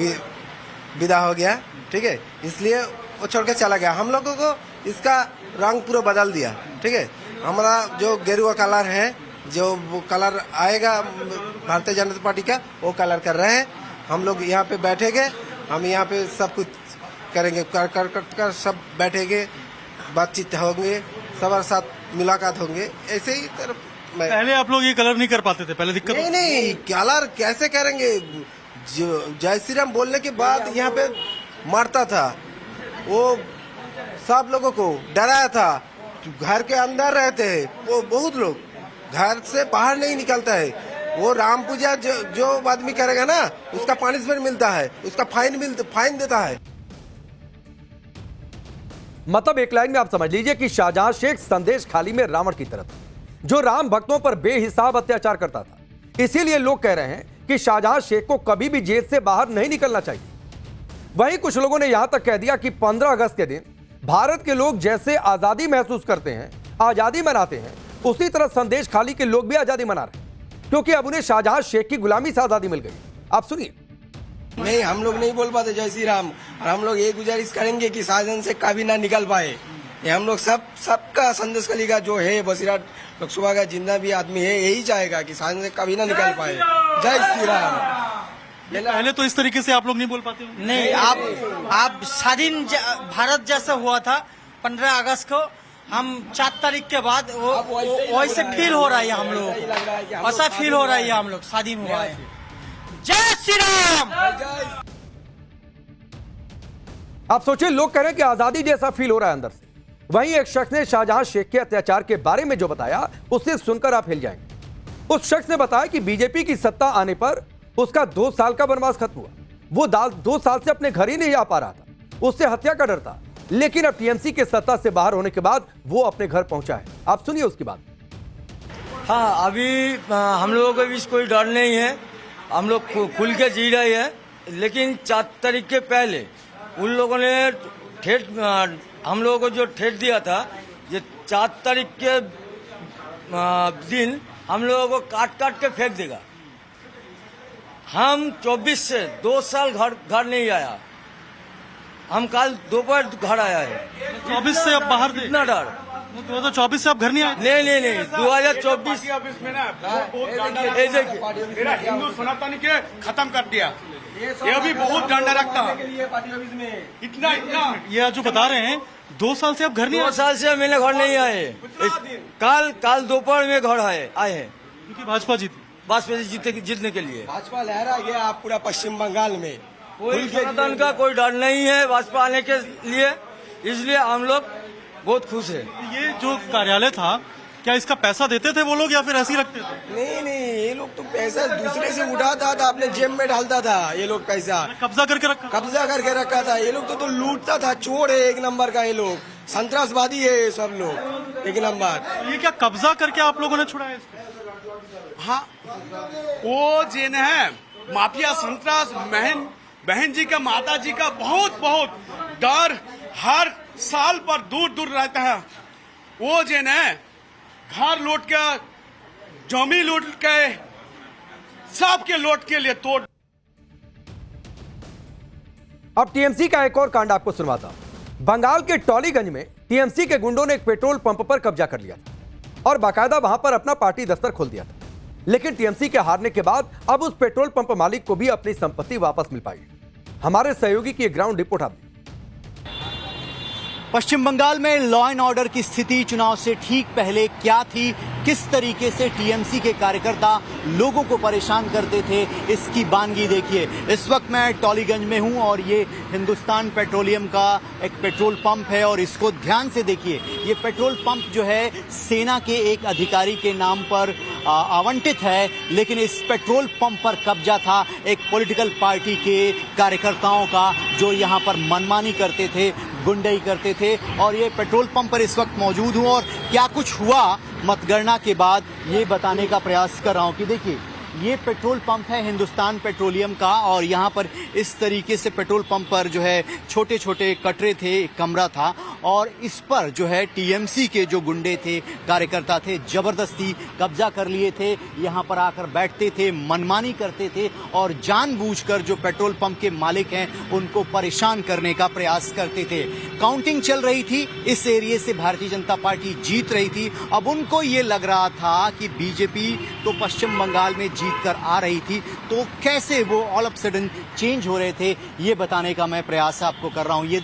विदा हो गया, ठीक है, इसलिए वो छोड़ के चला गया। हम लोगों को इसका रंग पूरा बदल दिया, ठीक है। हमारा जो गेरुआ कलर है, जो वो कलर आएगा भारतीय जनता पार्टी का, वो कलर कर रहे हैं। हम लोग यहाँ पे बैठेंगे, हम यहाँ पे सब कुछ करेंगे, कर सब बैठेंगे, बातचीत होंगे, सबके साथ मुलाकात होंगे। ऐसे ही
पहले आप लोग ये कलर नहीं कर पाते थे, पहले दिक्कत
नहीं कलर कैसे करेंगे। जो जय श्री राम बोलने के बाद यहाँ पे मारता था, वो सब लोगों को डराया था। घर के अंदर रहते हैं वो, बहुत लोग घर से बाहर नहीं निकलता है। वो राम पूजा जो आदमी करेगा ना उसका पनिशमेंट मिलता है, उसका फाइन देता है।
मतलब एक लाइन में आप समझ लीजिए कि शाहजहां शेख संदेश खाली में रावण की तरह था, जो राम भक्तों पर बेहिसाब अत्याचार करता था। इसीलिए लोग कह रहे हैं कि शाहजहां शेख को कभी भी जेल से बाहर नहीं निकलना चाहिए। वहीं कुछ लोगों ने यहां तक कह दिया कि 15 अगस्त के दिन भारत के लोग जैसे आजादी महसूस करते हैं, आजादी मनाते हैं, उसी तरह संदेश खाली के लोग भी आजादी मना रहे हैं, क्योंकि अब उन्हें शाहजहां शेख की गुलामी से आजादी मिल गई। आप सुनिए।
नहीं, हम लोग नहीं बोल पाते जय श्री राम, और हम लोग ये गुजारिश करेंगे कि शाहजहां से कभी ना निकल पाए। ये हम लोग सबका संदेश खाली का जो है बसीरहाट लोकसभा का जितना भी आदमी है यही चाहेगा कि शाहजहां से कभी ना निकल पाए। जय श्री राम।
पहले तो इस तरीके से आप लोग नहीं बोल पाते हो?
नहीं, आप स्वाधीन भारत जैसा हुआ था 15 अगस्त को, हम 4 तारीख के बाद वैसे फील हो रहा है हम लोग, ऐसा फील हो रहा है हम लोग स्वाधीन हुआ है। जय श्री राम।
आप सोचिए, लोग कह रहे हैं कि आजादी जैसा फील हो रहा है अंदर से। वहीं एक शख्स ने शाहजहां शेख के अत्याचार के बारे में जो बताया, उसे सुनकर आप हिल जाएंगे। उस शख्स ने बताया कि बीजेपी की सत्ता आने पर उसका 2 साल का वनवास खत्म हुआ। वो 2 साल से अपने घर ही नहीं आ पा रहा था, उससे हत्या का डर था, लेकिन अब टीएमसी के सत्ता से बाहर होने के बाद वो अपने घर पहुंचा है। आप सुनिए उसकी बात।
हाँ, अभी हम लोगों को भी कोई डर नहीं है, हम लोग खुल के जी रहे हैं। लेकिन 4 तारीख के पहले उन लोगों ने हम लोगों को जो ठेठ दिया था, ये 4 तारीख के दिन हम लोगों को काट के फेंक देगा। हम 24 से 2 साल घर नहीं आया, हम कल दोपहर घर आया है।
24 से अब बाहर थे?
इतना डर।
2024 से आप घर नहीं आए?
नहीं, 2024
में ना हिंदू सनातन के खत्म कर दिया। ये भी बहुत डर लगता है। इतना
ये जो बता रहे हैं 2 साल से आप घर नहीं आए?
2 साल से मैंने घर नहीं आए, कल दोपहर में घर आए हैं,
क्योंकि भाजपा
जीतने के लिए।
भाजपा लहरा गया आप पूरा पश्चिम बंगाल में।
कोई सनातन का कोई डर नहीं है भाजपा आने के लिए, इसलिए हम लोग बहुत खुश है।
ये जो कार्यालय था, क्या इसका पैसा देते थे वो लोग या फिर ऐसे ही रखते थे?
नहीं, ये लोग तो पैसा दूसरे से उठाता था, अपने जेब में डालता था। ये लोग पैसा
कब्जा करके
रखा था। ये लोग तो लूटता था। चोर है एक नंबर का, ये लोग संतरासवादी है, ये सब लोग एक नंबर।
ये क्या कब्जा करके आप लोगों ने छुड़ाया इसको?
हाँ, वो जिन है माफिया संतरास बहन जी का, माता जी का बहुत डर हर साल पर दूर रहता है। वो जिन है घर लूट के, जमी लूट के, सबके लूट के लिए तोड़।
अब टीएमसी का एक और कांड आपको सुनवाता हूं। बंगाल के टॉलीगंज में टीएमसी के गुंडों ने एक पेट्रोल पंप पर कब्जा कर लिया था और बाकायदा वहां पर अपना पार्टी दफ्तर खोल दिया था। लेकिन टीएमसी के हारने के बाद अब उस पेट्रोल पंप मालिक को भी अपनी संपत्ति वापस मिल पाई। हमारे सहयोगी की एक ग्राउंड रिपोर्ट आप।
पश्चिम बंगाल में लॉ एंड ऑर्डर की स्थिति चुनाव से ठीक पहले क्या थी, किस तरीके से टीएमसी के कार्यकर्ता लोगों को परेशान करते थे, इसकी बानगी देखिए। इस वक्त मैं टॉलीगंज में हूं और ये हिंदुस्तान पेट्रोलियम का एक पेट्रोल पंप है और इसको ध्यान से देखिए। ये पेट्रोल पंप जो है सेना के एक अधिकारी के नाम पर आवंटित है, लेकिन इस पेट्रोल पंप पर कब्जा था एक पॉलिटिकल पार्टी के कार्यकर्ताओं का, जो यहाँ पर मनमानी करते थे, गुंडई करते थे। और ये पेट्रोल पंप पर इस वक्त मौजूद हूं और क्या कुछ हुआ मतगणना के बाद ये बताने का प्रयास कर रहा हूं कि देखिए, ये पेट्रोल पंप है हिंदुस्तान पेट्रोलियम का और यहाँ पर इस तरीके से पेट्रोल पंप पर जो है छोटे छोटे कटरे थे, एक कमरा था और इस पर जो है टीएमसी के जो गुंडे थे, कार्यकर्ता थे, जबरदस्ती कब्जा कर लिए थे। यहाँ पर आकर बैठते थे, मनमानी करते थे और जानबूझकर जो पेट्रोल पंप के मालिक हैं उनको परेशान करने का प्रयास करते थे। काउंटिंग चल रही थी, इस एरिया से भारतीय जनता पार्टी जीत रही थी। अब उनको ये लग रहा था कि बीजेपी तो पश्चिम बंगाल में जीत कर आ रही थी, तो कैसे वो ऑल ऑफ सडन चेंज हो रहे थे, ये बताने का मैं प्रयास आपको कर रहा हूँ। ये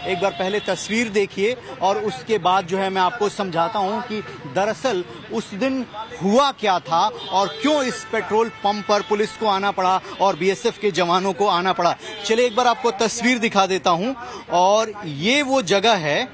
एक बार पहले तस्वीर देखिए और उसके बाद जो है मैं आपको समझाता हूं कि दरअसल उस दिन हुआ क्या था और क्यों इस पेट्रोल पंप पर पुलिस को आना पड़ा और बीएसएफ के जवानों को आना पड़ा। चलिए एक बार आपको तस्वीर दिखा देता हूं और ये वो जगह है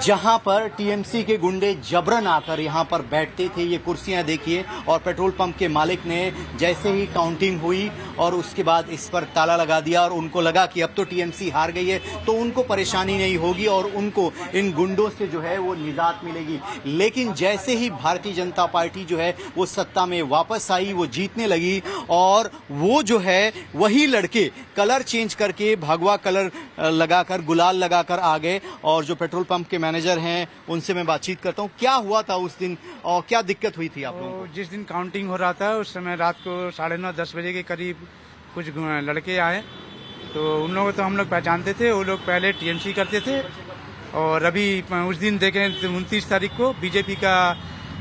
जहां पर टीएमसी के गुंडे जबरन आकर यहां पर बैठते थे। ये कुर्सियां देखिए, और पेट्रोल पंप के मालिक ने जैसे ही काउंटिंग हुई और उसके बाद इस पर ताला लगा दिया और उनको लगा कि अब तो टीएमसी हार गई है, तो उनको परेशानी नहीं होगी और उनको इन गुंडों से जो है वो निजात मिलेगी। लेकिन जैसे ही भारतीय जनता पार्टी जो है वो सत्ता में वापस आई, वो जीतने लगी, और वो जो है वही लड़के कलर चेंज करके भगवा कलर लगाकर, गुलाल लगाकर आ गए। और जो पेट्रोल पंप के मैनेजर हैं उनसे मैं बातचीत करता हूं, क्या हुआ था उस दिन और क्या दिक्कत हुई थी आप लोगों को?
जिस दिन काउंटिंग हो रहा था उस समय रात को 9:30-10 बजे के करीब कुछ लड़के आए, तो उन लोगों को तो हम लोग पहचानते थे। वो लोग पहले टीएमसी करते थे, और अभी उस दिन देखें 29 तारीख को बीजेपी का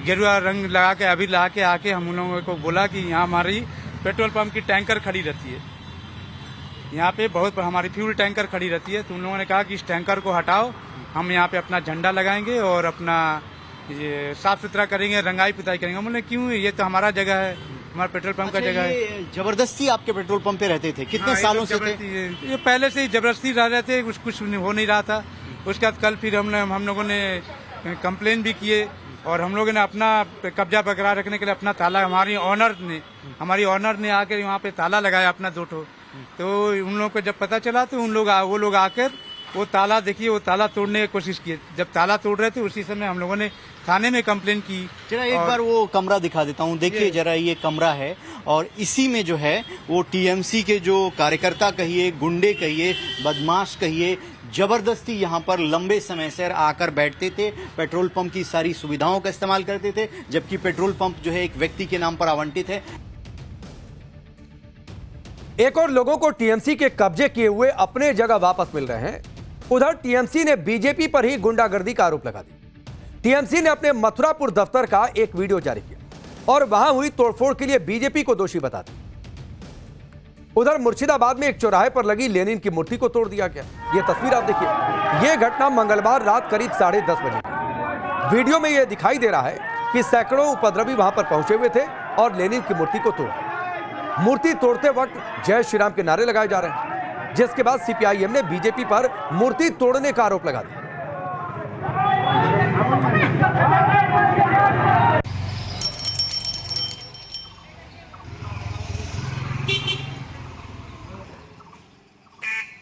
गेरुआ रंग लगा के, अभी लगा के आके हम उन लोगों को बोला कि यहाँ हमारी पेट्रोल पंप की टैंकर खड़ी रहती है, यहाँ पे बहुत हमारी फ्यूल टैंकर खड़ी रहती है। तो उन लोगों ने कहा कि इस टैंकर को हटाओ, हम यहाँ पे अपना झंडा लगाएंगे और अपना ये साफ सुथरा करेंगे, रंगाई पुताई करेंगे। हम बोले क्यों, ये तो हमारा जगह है, हमारा पेट्रोल पंप का जगह है।
जबरदस्ती आपके पेट्रोल पंप पे रहते थे कितने सालों से थे?
ये पहले से ही जबरदस्ती रह रहे थे, कुछ हो नहीं रहा था। उसके बाद कल फिर हम लोगों ने कंप्लेन भी किए, और हम लोगों ने अपना कब्जा बरकरार रखने के लिए अपना ताला, हमारी ऑनर ने आकर वहाँ पे ताला लगाया अपना 2 ठो। तो उन लोगों को जब पता चला तो वो लोग आकर वो ताला, देखिए वो ताला तोड़ने की कोशिश की। जब ताला तोड़ रहे थे उसी समय हम लोगों ने थाने में कंप्लेन की।
जरा एक बार वो कमरा दिखा देता हूँ, देखिए जरा, ये कमरा है और इसी में जो है वो टीएमसी के जो कार्यकर्ता कहिए, गुंडे कहिए, बदमाश कहिए, जबरदस्ती यहाँ पर लंबे समय से आकर बैठते थे, पेट्रोल पंप की सारी सुविधाओं का इस्तेमाल करते थे, जबकि पेट्रोल पंप जो है एक व्यक्ति के नाम पर आवंटित है।
एक और लोगों को टीएमसी के कब्जे किए हुए अपने जगह वापस मिल रहे हैं। उधर टीएमसी ने बीजेपी पर ही गुंडागर्दी का आरोप लगा दिया। टीएमसी ने अपने मथुरापुर दफ्तर का एक वीडियो जारी किया और वहां हुई तोड़फोड़ के लिए बीजेपी को दोषी बता दिया। उधर मुर्शिदाबाद में एक चौराहे पर लगी लेनिन की मूर्ति को तोड़ दिया गया। यह तस्वीर आप देखिए, यह घटना मंगलवार रात करीब 10:30 बजे की। वीडियो में यह दिखाई दे रहा है कि सैकड़ों उपद्रवी वहां पर पहुंचे हुए थे और लेनिन की मूर्ति को तोड़ दिया। मूर्ति तोड़ते वक्त जय श्री राम के नारे लगाए जा रहे हैं, जिसके बाद सीपीआईएम ने बीजेपी पर मूर्ति तोड़ने का आरोप लगा दिया।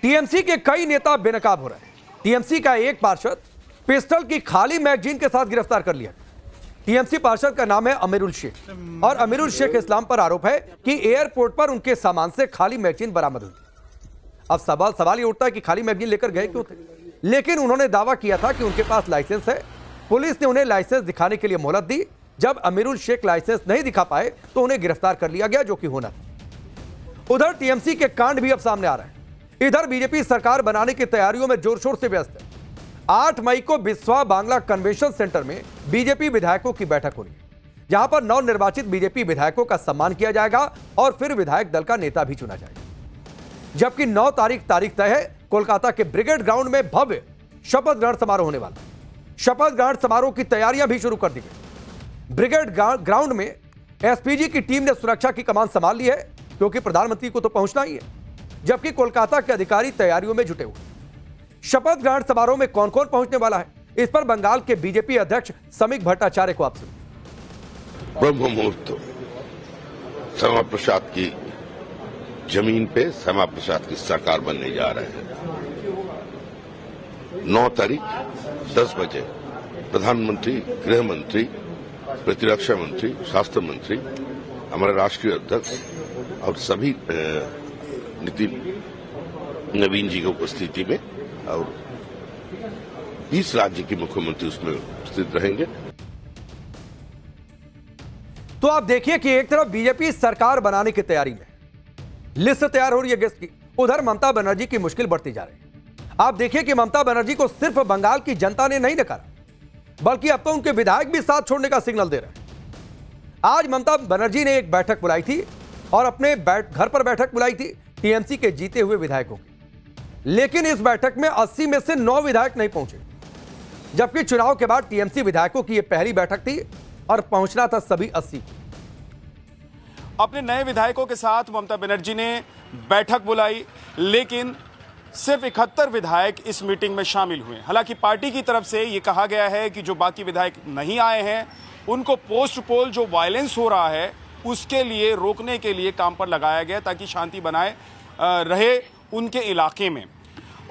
टीएमसी के कई नेता बेनकाब हो रहे हैं। टीएमसी का एक पार्षद पिस्टल की खाली मैगजीन के साथ गिरफ्तार कर लिया। टीएमसी पार्षद का नाम है अमीरुल शेख और अमीरुल शेख इस्लाम पर आरोप है कि एयरपोर्ट पर उनके सामान से खाली मैगजीन बरामद हुई। अब सवाल ये उठता है कि खाली मैगजीन लेकर गए क्यों थे, लेकिन उन्होंने दावा किया था कि उनके पास लाइसेंस है। पुलिस ने उन्हें लाइसेंस दिखाने के लिए मोहलत दी। जब अमीरुल शेख लाइसेंस नहीं दिखा पाए तो उन्हें गिरफ्तार कर लिया गया, जो कि होना था। उधर टीएमसी के कांड भी अब सामने आ रहे हैं। इधर बीजेपी सरकार बनाने की तैयारियों में जोर शोर से व्यस्त है। 8 मई को बिस्वा बांग्ला कन्वेंशन सेंटर में बीजेपी विधायकों की बैठक होनी है, जहां पर नवनिर्वाचित बीजेपी विधायकों का सम्मान किया जाएगा और फिर विधायक दल का नेता भी चुना जाएगा। जबकि 9 तारीख तय है। कोलकाता के ब्रिगेड ग्राउंड में भव्य शपथ ग्रहण समारोह होने वाला है। शपथ ग्रहण समारोह की तैयारियां भी शुरू कर दी गई। ब्रिगेड ग्राउंड में एसपीजी की टीम ने सुरक्षा की कमान संभाल ली है, क्योंकि प्रधानमंत्री को तो पहुंचना ही है। जबकि कोलकाता के अधिकारी तैयारियों में जुटे हुए। शपथ ग्रहण समारोह में कौन कौन पहुंचने वाला है, इस पर बंगाल के बीजेपी अध्यक्ष समीक भट्टाचार्य को आप सुनिए।
ब्रह्म मुहूर्त श्यामा प्रसाद की जमीन पे श्यामा प्रसाद की सरकार बनने जा रहे हैं। 9 तारीख 10 बजे प्रधानमंत्री, गृह मंत्री, प्रतिरक्षा मंत्री, स्वास्थ्य मंत्री, हमारे राष्ट्रीय अध्यक्ष और सभी नितिन नवीन जी की उपस्थिति में और 20 राज्य के मुख्यमंत्री उसमें उपस्थित रहेंगे।
तो आप देखिए कि एक तरफ बीजेपी सरकार बनाने की तैयारी में, लिस्ट तैयार हो रही है गेस्ट की। उधर ममता बनर्जी की मुश्किल बढ़ती जा रही है। आप देखिए कि ममता बनर्जी को सिर्फ बंगाल की जनता ने नहीं नकारा, बल्कि अब तो उनके विधायक भी साथ छोड़ने का सिग्नल दे रहे हैं। आज ममता बनर्जी ने एक बैठक बुलाई थी और अपने घर पर बैठक बुलाई थी टीएमसी के जीते हुए विधायकों की, लेकिन इस बैठक में 80 में से 9 विधायक नहीं पहुंचे, जबकि चुनाव के बाद टीएमसी विधायकों की यह पहली बैठक थी और पहुंचना था सभी 80।
अपने नए विधायकों के साथ ममता बनर्जी ने बैठक बुलाई, लेकिन सिर्फ 71 विधायक इस मीटिंग में शामिल हुए। हालांकि पार्टी की तरफ से ये कहा गया है कि जो बाकी विधायक नहीं आए हैं उनको पोस्ट पोल जो वायलेंस हो रहा है उसके लिए रोकने के लिए काम पर लगाया गया ताकि शांति बनाए रहे उनके इलाके में।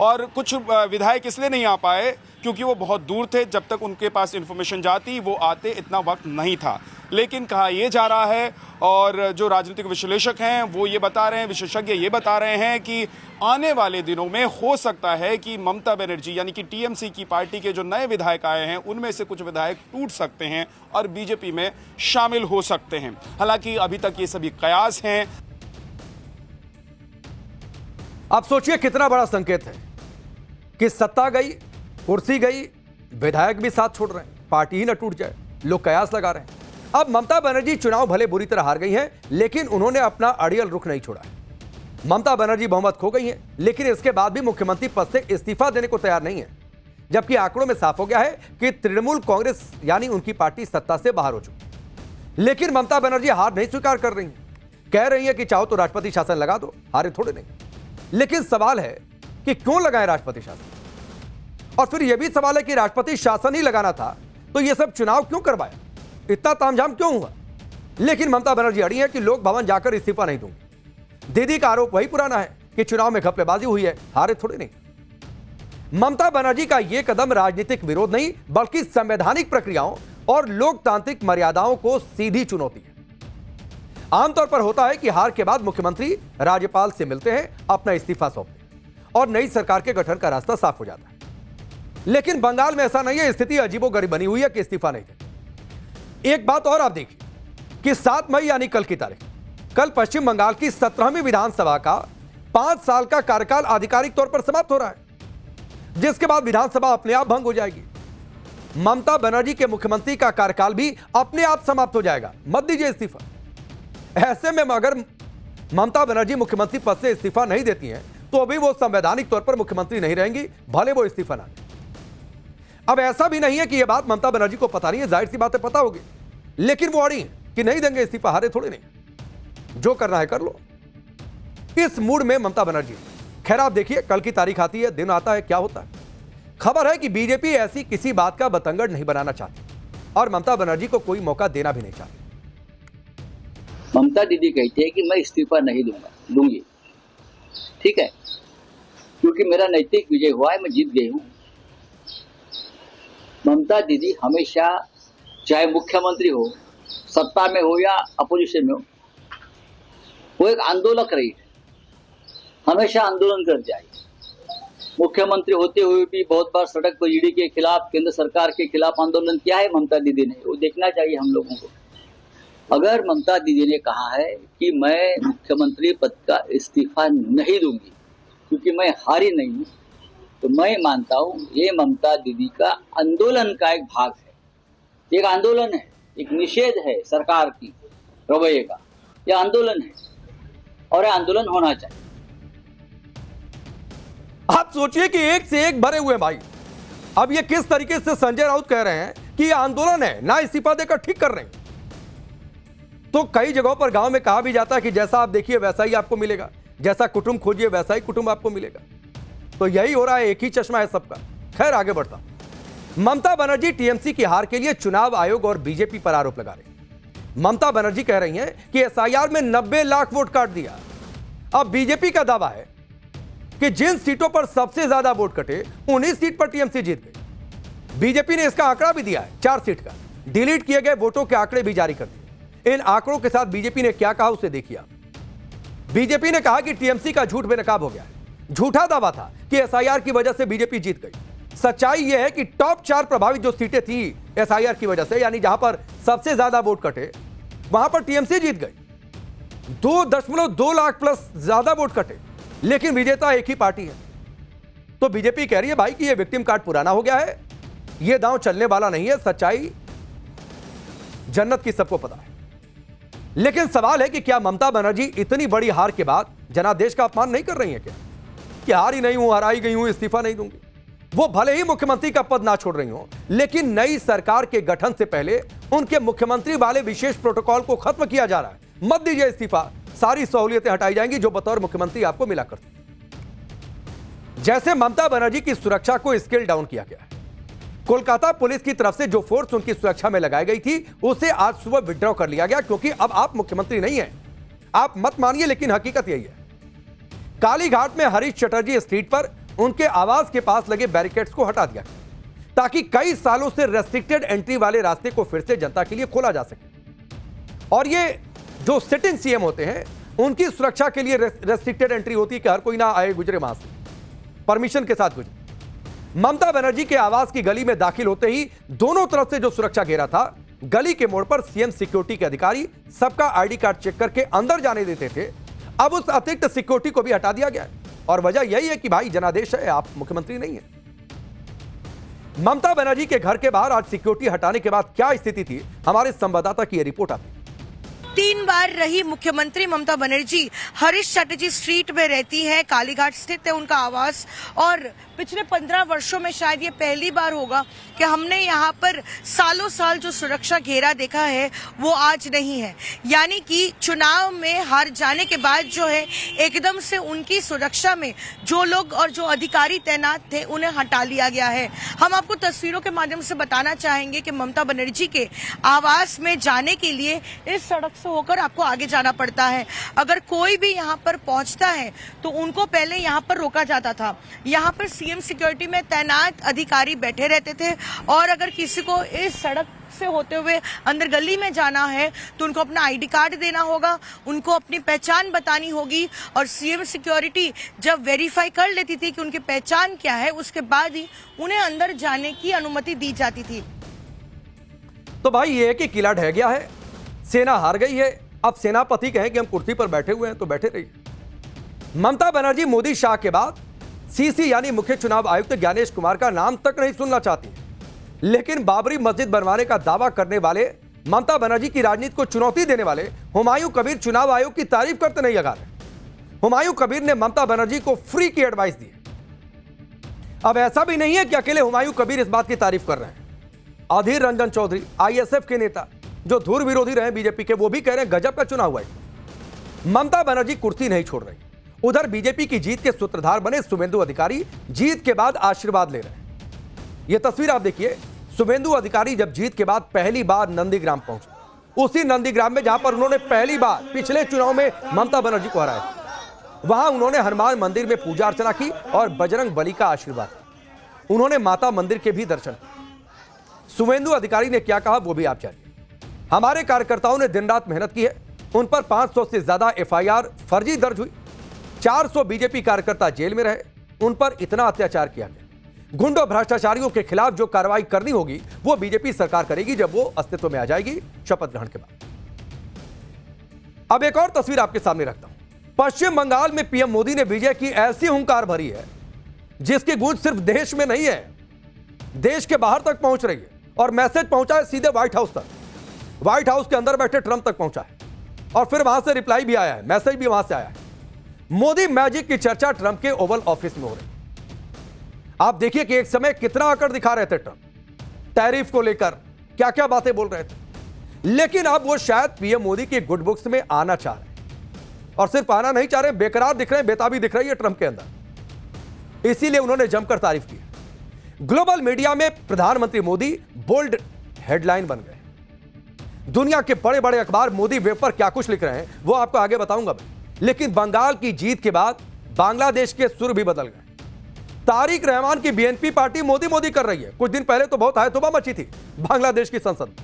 और कुछ विधायक इसलिए नहीं आ पाए क्योंकि वो बहुत दूर थे, जब तक उनके पास इन्फॉर्मेशन जाती वो आते इतना वक्त नहीं था। लेकिन कहा यह जा रहा है और जो राजनीतिक विश्लेषक हैं वो ये बता रहे हैं, विशेषज्ञ ये बता रहे हैं कि आने वाले दिनों में हो सकता है कि ममता बनर्जी यानी कि टीएमसी की पार्टी के जो नए विधायक आए हैं उनमें से कुछ विधायक टूट सकते हैं और बीजेपी में शामिल हो सकते हैं। हालांकि अभी तक ये सभी कयास हैं।
अब सोचिए कितना बड़ा संकेत है कि सत्ता गई, कुर्सी गई, विधायक भी साथ छोड़ रहे हैं, पार्टी ही न टूट जाए, लोग कयास लगा रहे हैं। अब ममता बनर्जी चुनाव भले बुरी तरह हार गई हैं, लेकिन उन्होंने अपना अड़ियल रुख नहीं छोड़ा है। ममता बनर्जी बहुमत खो गई हैं, लेकिन इसके बाद भी मुख्यमंत्री पद से इस्तीफा देने को तैयार नहीं है, जबकि आंकड़ों में साफ हो गया है कि तृणमूल कांग्रेस यानी उनकी पार्टी सत्ता से बाहर हो चुकी। लेकिन ममता बनर्जी हार नहीं स्वीकार कर रही हैं, कह रही है कि चाहो तो राष्ट्रपति शासन लगा दो, हारे थोड़े नहीं। लेकिन सवाल है कि क्यों लगाए राष्ट्रपति शासन, और फिर यह भी सवाल है कि राष्ट्रपति शासन ही लगाना था तो यह सब चुनाव क्यों करवाया, इतना तामझाम क्यों हुआ। लेकिन ममता बनर्जी अड़ी है कि लोक भवन जाकर इस्तीफा नहीं दूंगी। दीदी का आरोप वही पुराना है कि चुनाव में घपलेबाजी हुई है, हारे थोड़े नहीं। ममता बनर्जी का यह कदम राजनीतिक विरोध नहीं बल्कि संवैधानिक प्रक्रियाओं और लोकतांत्रिक मर्यादाओं को सीधी चुनौती है। आमतौर पर होता है कि हार के बाद मुख्यमंत्री राज्यपाल से मिलते हैं, अपना इस्तीफा सौंपते हैं और नई सरकार के गठन का रास्ता साफ हो जाता है। लेकिन बंगाल में ऐसा नहीं है, स्थिति अजीबोगरीब बनी हुई है कि इस्तीफा नहीं देते। एक बात और आप देखिए कि 7 मई यानी कल की तारीख, कल पश्चिम बंगाल की 17वीं विधानसभा का 5 साल का कार्यकाल आधिकारिक तौर पर समाप्त हो रहा है, जिसके बाद विधानसभा अपने आप भंग हो जाएगी। ममता बनर्जी के मुख्यमंत्री का कार्यकाल भी अपने आप समाप्त हो जाएगा, मत दीजिए इस्तीफा। ऐसे में अगर ममता बनर्जी मुख्यमंत्री पद से इस्तीफा नहीं देती हैं तो अभी वो संवैधानिक तौर पर मुख्यमंत्री नहीं रहेंगी, भले वो इस्तीफा ना दें। अब ऐसा भी नहीं है कि यह बात ममता बनर्जी को पता नहीं है, जाहिर सी बातें पता होगी, लेकिन वो अड़ी हैं कि नहीं देंगे इस्तीफा, हारे थोड़े नहीं, जो करना है कर लो। इस मूड में ममता बनर्जी। खैर आप देखिए कल की तारीख आती है, दिन आता है, क्या होता है। खबर है कि बीजेपी ऐसी किसी बात का बतंगड़ नहीं बनाना चाहती और ममता बनर्जी को कोई मौका देना भी नहीं चाहती।
ममता दीदी कहती है कि मैं इस्तीफा नहीं दूंगी, ठीक है, क्योंकि मेरा नैतिक विजय हुआ है, मैं जीत गई हूं। ममता दीदी हमेशा चाहे मुख्यमंत्री हो, सत्ता में हो या अपोजिशन में हो, वो एक आंदोलक रही है, हमेशा आंदोलन कर जाए। मुख्यमंत्री होते हुए भी बहुत बार सड़क पर ईडी के खिलाफ, केंद्र सरकार के खिलाफ आंदोलन किया है ममता दीदी ने, वो देखना चाहिए हम लोगों को। अगर ममता दीदी ने कहा है कि मैं मुख्यमंत्री पद का इस्तीफा नहीं दूंगी क्योंकि मैं हारी नहीं हूं, तो मैं मानता हूं ये ममता दीदी का आंदोलन का एक भाग है। एक आंदोलन है, एक निषेध है सरकार की रवैये का, ये आंदोलन है और ये आंदोलन होना चाहिए।
आप सोचिए कि एक से एक भरे हुए भाई। अब ये किस तरीके से संजय राउत कह रहे हैं कि ये आंदोलन है, ना इस्तीफा देकर ठीक कर रहे हैं। तो कई जगहों पर गांव में कहा भी जाता है कि जैसा आप देखिए वैसा ही आपको मिलेगा, जैसा कुटुंब खोजिए वैसा ही कुटुंब आपको मिलेगा। तो यही हो रहा है, एक ही चश्मा है सबका। खैर आगे बढ़ता। ममता बनर्जी टीएमसी की हार के लिए चुनाव आयोग और बीजेपी पर आरोप लगा रही। ममता बनर्जी कह रही हैं कि एसआईआर में 90 लाख वोट काट दिया। अब बीजेपी का दावा है कि जिन सीटों पर सबसे ज्यादा वोट कटे उन्हीं सीट पर टीएमसी जीत गई। बीजेपी ने इसका आंकड़ा भी दिया है, 4 सीट का। डिलीट किए गए वोटों के आंकड़े भी जारी कर दिए। इन आंकड़ों के साथ बीजेपी ने क्या कहा उसे देखिए। बीजेपी ने कहा कि टीएमसी का झूठ बेनकाब हो गया है। झूठा दावा था कि एसआईआर की वजह से बीजेपी जीत गई। सच्चाई यह है कि टॉप 4 प्रभावित जो सीटें थी एसआईआर की वजह से, यानी जहां पर सबसे ज्यादा वोट कटे, वहां पर टीएमसी जीत गई। 2.2 लाख प्लस ज्यादा वोट कटे, लेकिन विजेता एक ही पार्टी है। तो बीजेपी कह रही है भाई कि यह विक्टिम कार्ड पुराना हो गया है, यह दांव चलने वाला नहीं है। सच्चाई जन्नत की सबको पता है। लेकिन सवाल है कि क्या ममता बनर्जी इतनी बड़ी हार के बाद जनादेश का अपमान नहीं कर रही है क्या, कि हार ही नहीं हूं, हराई गई हूं, इस्तीफा नहीं दूंगी। वो भले ही मुख्यमंत्री का पद ना छोड़ रही हो, लेकिन नई सरकार के गठन से पहले उनके मुख्यमंत्री वाले विशेष प्रोटोकॉल को खत्म किया जा रहा है। मत दीजिए इस्तीफा, सारी सहूलियतें हटाई जाएंगी जो बतौर मुख्यमंत्री आपको मिला करती। जैसे ममता बनर्जी की सुरक्षा को स्केल डाउन किया गया है। कोलकाता पुलिस की तरफ से जो फोर्स उनकी सुरक्षा में लगाई गई थी उसे आज सुबह विड्रॉ कर लिया गया, क्योंकि अब आप मुख्यमंत्री नहीं हैं। आप मत मानिए, लेकिन हकीकत यही है। कालीघाट में हरीश चटर्जी स्ट्रीट पर उनके आवास के पास लगे बैरिकेड्स को हटा दिया गया, ताकि कई सालों से रेस्ट्रिक्टेड एंट्री वाले रास्ते को फिर से जनता के लिए खोला जा सके। और ये जो सिटिंग सीएम होते हैं, उनकी सुरक्षा के लिए रेस्ट्रिक्टेड एंट्री होती है कि हर कोई ना आए गुजरे वहां से, परमिशन के साथ गुजरे। ममता बनर्जी के आवास की गली में दाखिल होते ही दोनों तरफ से जो सुरक्षा घेरा था, गली के मोड़ पर सीएम सिक्योरिटी के अधिकारी सबका आईडी कार्ड चेक करके अंदर जाने देते थे। अब उस अतिरिक्त सिक्योरिटी को भी हटा दिया गया है, और वजह यही है कि भाई जनादेश है, आप मुख्यमंत्री नहीं है। ममता बनर्जी के घर के बाहर आज सिक्योरिटी हटाने के बाद क्या स्थिति थी, हमारे संवाददाता की यह रिपोर्ट आती है।
3 बार रही मुख्यमंत्री ममता बनर्जी हरीश चटर्जी स्ट्रीट में रहती है, कालीघाट स्थित है उनका आवास, और पिछले 15 वर्षों में शायद ये पहली बार होगा कि हमने यहाँ पर सालों साल जो सुरक्षा घेरा देखा है वो आज नहीं है। यानी कि चुनाव में हार जाने के बाद जो है एकदम से उनकी सुरक्षा में जो लोग और जो अधिकारी तैनात थे उन्हें हटा लिया गया है। हम आपको तस्वीरों के माध्यम से बताना चाहेंगे कि ममता बनर्जी के आवास में जाने के लिए इस सड़क से होकर आपको आगे जाना पड़ता है। अगर कोई भी यहाँ पर पहुंचता है तो उनको पहले यहाँ पर रोका जाता था। यहाँ पर सीएम सिक्योरिटी में तैनात अधिकारी बैठे रहते थे, और अगर किसी को इस सड़क से होते हुए अंदर गली में जाना है तो उनको अपना आईडी कार्ड देना होगा, उनको अपनी पहचान बतानी होगी, और सीएम सिक्योरिटी जब वेरीफाई कर लेती थी कि उनकी पहचान क्या है, उसके बाद ही उन्हें अंदर जाने की अनुमति दी जाती थी।
तो भाई ये है कि किला ढह गया है, सेना हार गई है। अब सेनापति कहें कि हम कुर्सी पर बैठे हुए हैं तो बैठे रहिए। ममता बनर्जी मोदी शाह के बाद सीसी यानी मुख्य चुनाव आयुक्त ज्ञानेश कुमार का नाम तक नहीं सुनना चाहती, लेकिन बाबरी मस्जिद बनवाने का दावा करने वाले, ममता बनर्जी की राजनीति को चुनौती देने वाले हुमायूं कबीर चुनाव आयोग की तारीफ करते नहीं लगा रहे। हुमायूं कबीर ने ममता बनर्जी को फ्री की एडवाइस दी। अब ऐसा भी नहीं है कि अकेले हुमायूं कबीर इस बात की तारीफ कर रहे हैं। अधीर रंजन चौधरी आईएसएफ के नेता जो धुर विरोधी रहे बीजेपी के, वो भी कह रहे हैं गजब का चुनाव हुआ है। ममता बनर्जी कुर्सी नहीं छोड़ रही। उधर बीजेपी की जीत के सूत्रधार बने शुभेंदु अधिकारी जीत के बाद आशीर्वाद ले रहे हैं। यह तस्वीर आप देखिए। शुभेंदु अधिकारी जब जीत के बाद पहली बार नंदीग्राम पहुंचे, उसी नंदीग्राम में जहां पर उन्होंने पहली बार पिछले चुनाव में ममता बनर्जी को हराया, वहां उन्होंने हनुमान मंदिर में पूजा अर्चना की और बजरंग बली का आशीर्वाद किया। उन्होंने माता मंदिर के भी दर्शन किए। शुभेंदु अधिकारी ने क्या कहा वो भी आप जानिए। हमारे कार्यकर्ताओं ने दिन रात मेहनत की है, उन पर 500 से ज्यादा एफआईआर फर्जी दर्ज हुई, 400 बीजेपी कार्यकर्ता जेल में रहे, उन पर इतना अत्याचार किया गया। गुंडों भ्रष्टाचारियों के खिलाफ जो कार्रवाई करनी होगी वो बीजेपी सरकार करेगी जब वो अस्तित्व में आ जाएगी शपथ ग्रहण के बाद। अब एक और तस्वीर आपके सामने रखता हूं। पश्चिम बंगाल में पीएम मोदी ने विजय की ऐसी हुंकार भरी है जिसकी गूंज सिर्फ देश में नहीं है, देश के बाहर तक पहुंच रही है, और मैसेज पहुंचा है सीधे व्हाइट हाउस तक। व्हाइट हाउस के अंदर बैठे ट्रंप तक पहुंचा है, और फिर वहां से रिप्लाई भी आया है, मैसेज भी वहां से आया है। मोदी मैजिक की चर्चा ट्रंप के ओवल ऑफिस में हो रही। आप देखिए कि एक समय कितना आकर दिखा रहे थे ट्रंप, टैरिफ को लेकर क्या क्या बातें बोल रहे थे, लेकिन अब वो शायद पीएम मोदी के गुड बुक्स में आना चाह रहे हैं। और सिर्फ आना नहीं चाह रहे, बेकरार दिख रहे हैं, बेताबी दिख रही है ट्रंप के अंदर, इसीलिए उन्होंने जमकर तारीफ की। ग्लोबल मीडिया में प्रधानमंत्री मोदी बोल्ड हेडलाइन बन गए। दुनिया के बड़े बड़े अखबार मोदी वेब पर क्या कुछ लिख रहे हैं वो आपको आगे बताऊंगा मैं। लेकिन बंगाल की जीत के बाद बांग्लादेश के सुर भी बदल गए। तारिक रहमान की बीएनपी पार्टी मोदी मोदी कर रही है। कुछ दिन पहले तो बहुत हायतुबा मची थी बांग्लादेश की संसद,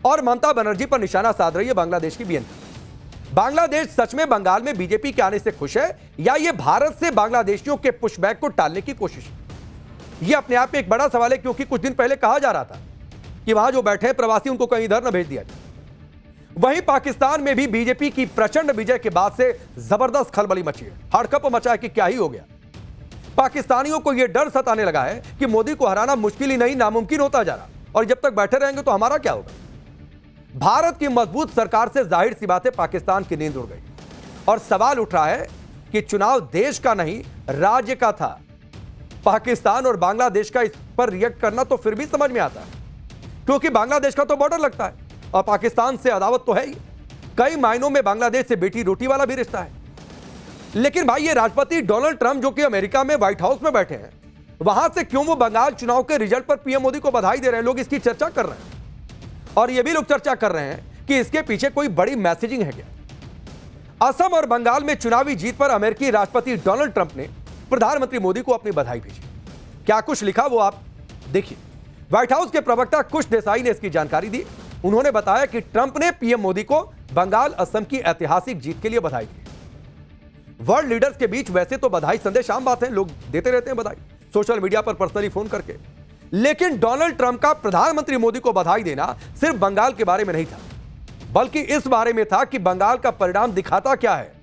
और ममता बनर्जी पर निशाना साध रही है बांग्लादेश की बीएनपी। बांग्लादेश सच में बंगाल में बीजेपी के आने से खुश है, या यह भारत से बांग्लादेशियों के पुशबैक को टालने की कोशिश है? यह अपने आप में एक बड़ा सवाल है, क्योंकि कुछ दिन पहले कहा जा रहा था कि वहां जो बैठे हैं प्रवासी उनको कहीं इधर न भेज दिया जाए। वहीं पाकिस्तान में भी बीजेपी की प्रचंड विजय के बाद से जबरदस्त खलबली मची है, हड़कंप मचा है कि क्या ही हो गया। पाकिस्तानियों को यह डर सताने लगा है कि मोदी को हराना मुश्किल ही नहीं नामुमकिन होता जा रहा, और जब तक बैठे रहेंगे तो हमारा क्या होगा। भारत की मजबूत सरकार से जाहिर सी बात है पाकिस्तान की नींद उड़ गई, और सवाल उठ रहा है कि चुनाव देश का नहीं राज्य का था। पाकिस्तान और बांग्लादेश का इस पर रिएक्ट करना तो फिर भी समझ में आता है, क्योंकि बांग्लादेश का तो बॉर्डर लगता है और पाकिस्तान से अदावत तो है ही। कई मायनों में बांग्लादेश से बेटी रोटी वाला भी रिश्ता है। लेकिन भाई ये राष्ट्रपति डोनाल्ड ट्रंप जो कि अमेरिका में व्हाइट हाउस में बैठे हैं, वहां से क्यों वो बंगाल चुनाव के रिजल्ट पर पीएम मोदी को बधाई दे रहे हैं? लोग इसकी चर्चा कर रहे हैं और ये भी लोग चर्चा कर रहे हैं कि इसके पीछे कोई बड़ी मैसेजिंग है क्या। असम और बंगाल में चुनावी जीत पर अमेरिकी राष्ट्रपति डोनाल्ड ट्रंप ने प्रधानमंत्री मोदी को अपनी बधाई भेजी। क्या कुछ लिखा वो आप देखिए। व्हाइट हाउस के प्रवक्ता कुश देसाई ने इसकी जानकारी दी। उन्होंने बताया कि ट्रंप ने पीएम मोदी को बंगाल असम की ऐतिहासिक जीत के लिए बधाई दी। वर्ल्ड लीडर्स के बीच वैसे तो बधाई संदेश आम बात है, लोग देते रहते हैं बधाई सोशल मीडिया पर, पर्सनली फोन करके, लेकिन डोनाल्ड ट्रंप का प्रधानमंत्री मोदी को बधाई देना सिर्फ बंगाल के बारे में नहीं था, बल्कि इस बारे में था कि बंगाल का परिणाम दिखाता क्या है।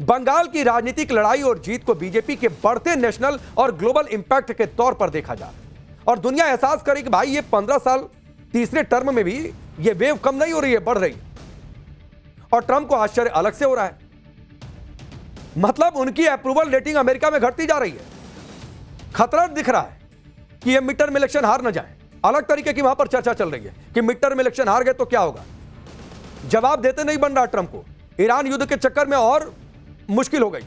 बंगाल की राजनीतिक लड़ाई और जीत को बीजेपी के बढ़ते नेशनल और ग्लोबल इंपैक्ट के तौर पर देखा जा रहा है और दुनिया एहसास करे कि भाई ये 15 साल तीसरे टर्म में भी ये वेव कम नहीं हो रही है, बढ़ रही है। और ट्रंप को आश्चर्य अलग से हो रहा है, मतलब उनकी अप्रूवल रेटिंग अमेरिका में घटती जा रही है। खतरा दिख रहा है कि ये मिड टर्म इलेक्शन हार न जाए। अलग तरीके की वहां पर चर्चा चल रही है कि मिड टर्म इलेक्शन हार गए तो क्या होगा। जवाब देते नहीं बन रहा ट्रंप को। ईरान युद्ध के चक्कर में और मुश्किल हो गई,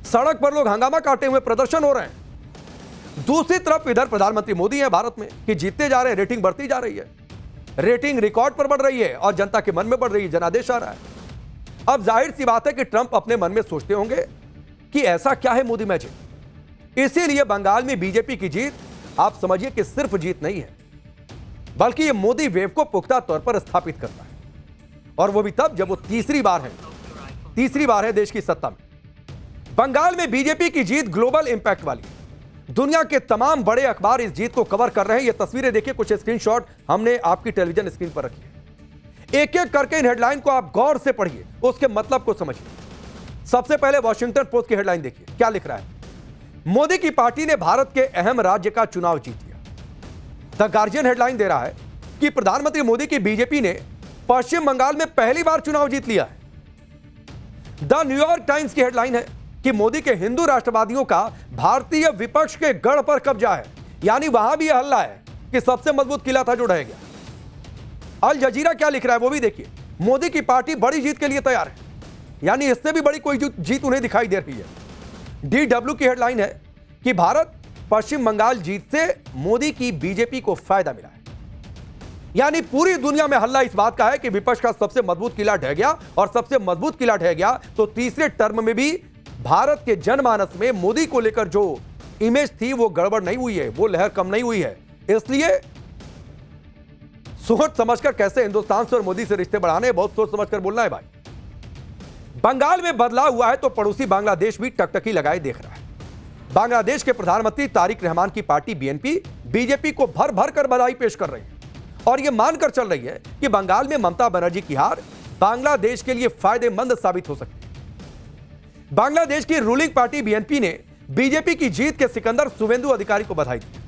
सड़क पर लोग हंगामा काटे हुए प्रदर्शन हो रहे हैं। दूसरी तरफ इधर प्रधानमंत्री मोदी है भारत में कि जीतते जा रहे हैं, रेटिंग बढ़ती जा रही है, रेटिंग रिकॉर्ड पर बढ़ रही है और जनता के मन में बढ़ रही है, जनादेश आ रहा है। अब जाहिर सी बात है कि ट्रंप अपने मन में सोचते होंगे कि ऐसा क्या है मोदी मैजिक। इसीलिए बंगाल में बीजेपी की जीत आप समझिए कि सिर्फ जीत नहीं है, बल्कि यह मोदी वेव को पुख्ता तौर पर स्थापित करता है, और वो भी तब जब वो तीसरी बार है देश की सत्ता में। बंगाल में बीजेपी की जीत ग्लोबल इंपैक्ट वाली है। दुनिया के तमाम बड़े अखबार इस जीत को कवर कर रहे हैं। ये तस्वीरें देखिए, कुछ स्क्रीनशॉट हमने आपकी टेलीविजन स्क्रीन पर रखी है। एक एक करके इन हेडलाइन को आप गौर से पढ़िए, उसके मतलब को समझिए। सबसे पहले वॉशिंगटन पोस्ट की हेडलाइन देखिए, क्या लिख रहा है। मोदी की पार्टी ने भारत के अहम राज्य का चुनाव जीत लिया। द गार्जियन हेडलाइन दे रहा है कि प्रधानमंत्री मोदी की बीजेपी ने पश्चिम बंगाल में पहली बार चुनाव जीत लिया है। द न्यूयॉर्क टाइम्स की हेडलाइन है कि मोदी के हिंदू राष्ट्रवादियों का भारतीय विपक्ष के गढ़ पर कब्जा है, यानी वहां भी यह हल्ला है कि सबसे मजबूत किला था जो ढह गया। अल जजीरा क्या लिख रहा है वो भी देखिए। मोदी की पार्टी बड़ी जीत के लिए तैयार है, यानी इससे भी बड़ी कोई जीत उन्हें दिखाई दे रही है। डीडब्ल्यू की हेडलाइन है कि भारत पश्चिम बंगाल जीत से मोदी की बीजेपी को फायदा मिला है, यानी पूरी दुनिया में हल्ला इस बात का है कि विपक्ष का सबसे मजबूत किला ढह गया, और सबसे मजबूत किला ढह गया तो तीसरे टर्म में भी भारत के जनमानस में मोदी को लेकर जो इमेज थी वो गड़बड़ नहीं हुई है, वो लहर कम नहीं हुई है। इसलिए सोच समझकर कैसे हिंदुस्तान से और मोदी से रिश्ते बढ़ाने, बहुत सोच समझकर बोलना है भाई। बंगाल में बदलाव हुआ है तो पड़ोसी बांग्लादेश भी टकटकी लगाए देख रहा है। बांग्लादेश के प्रधानमंत्री तारिक रहमान की पार्टी बीएनपी बीजेपी को भर भर कर बधाई पेश कर रही है और यह मानकर चल रही है कि बंगाल में ममता बनर्जी की हार बांग्लादेश के लिए फायदेमंद साबित हो सकती है। बांग्लादेश की रूलिंग पार्टी बीएनपी ने बीजेपी की जीत के सिकंदर शुवेंदु अधिकारी को बधाई दी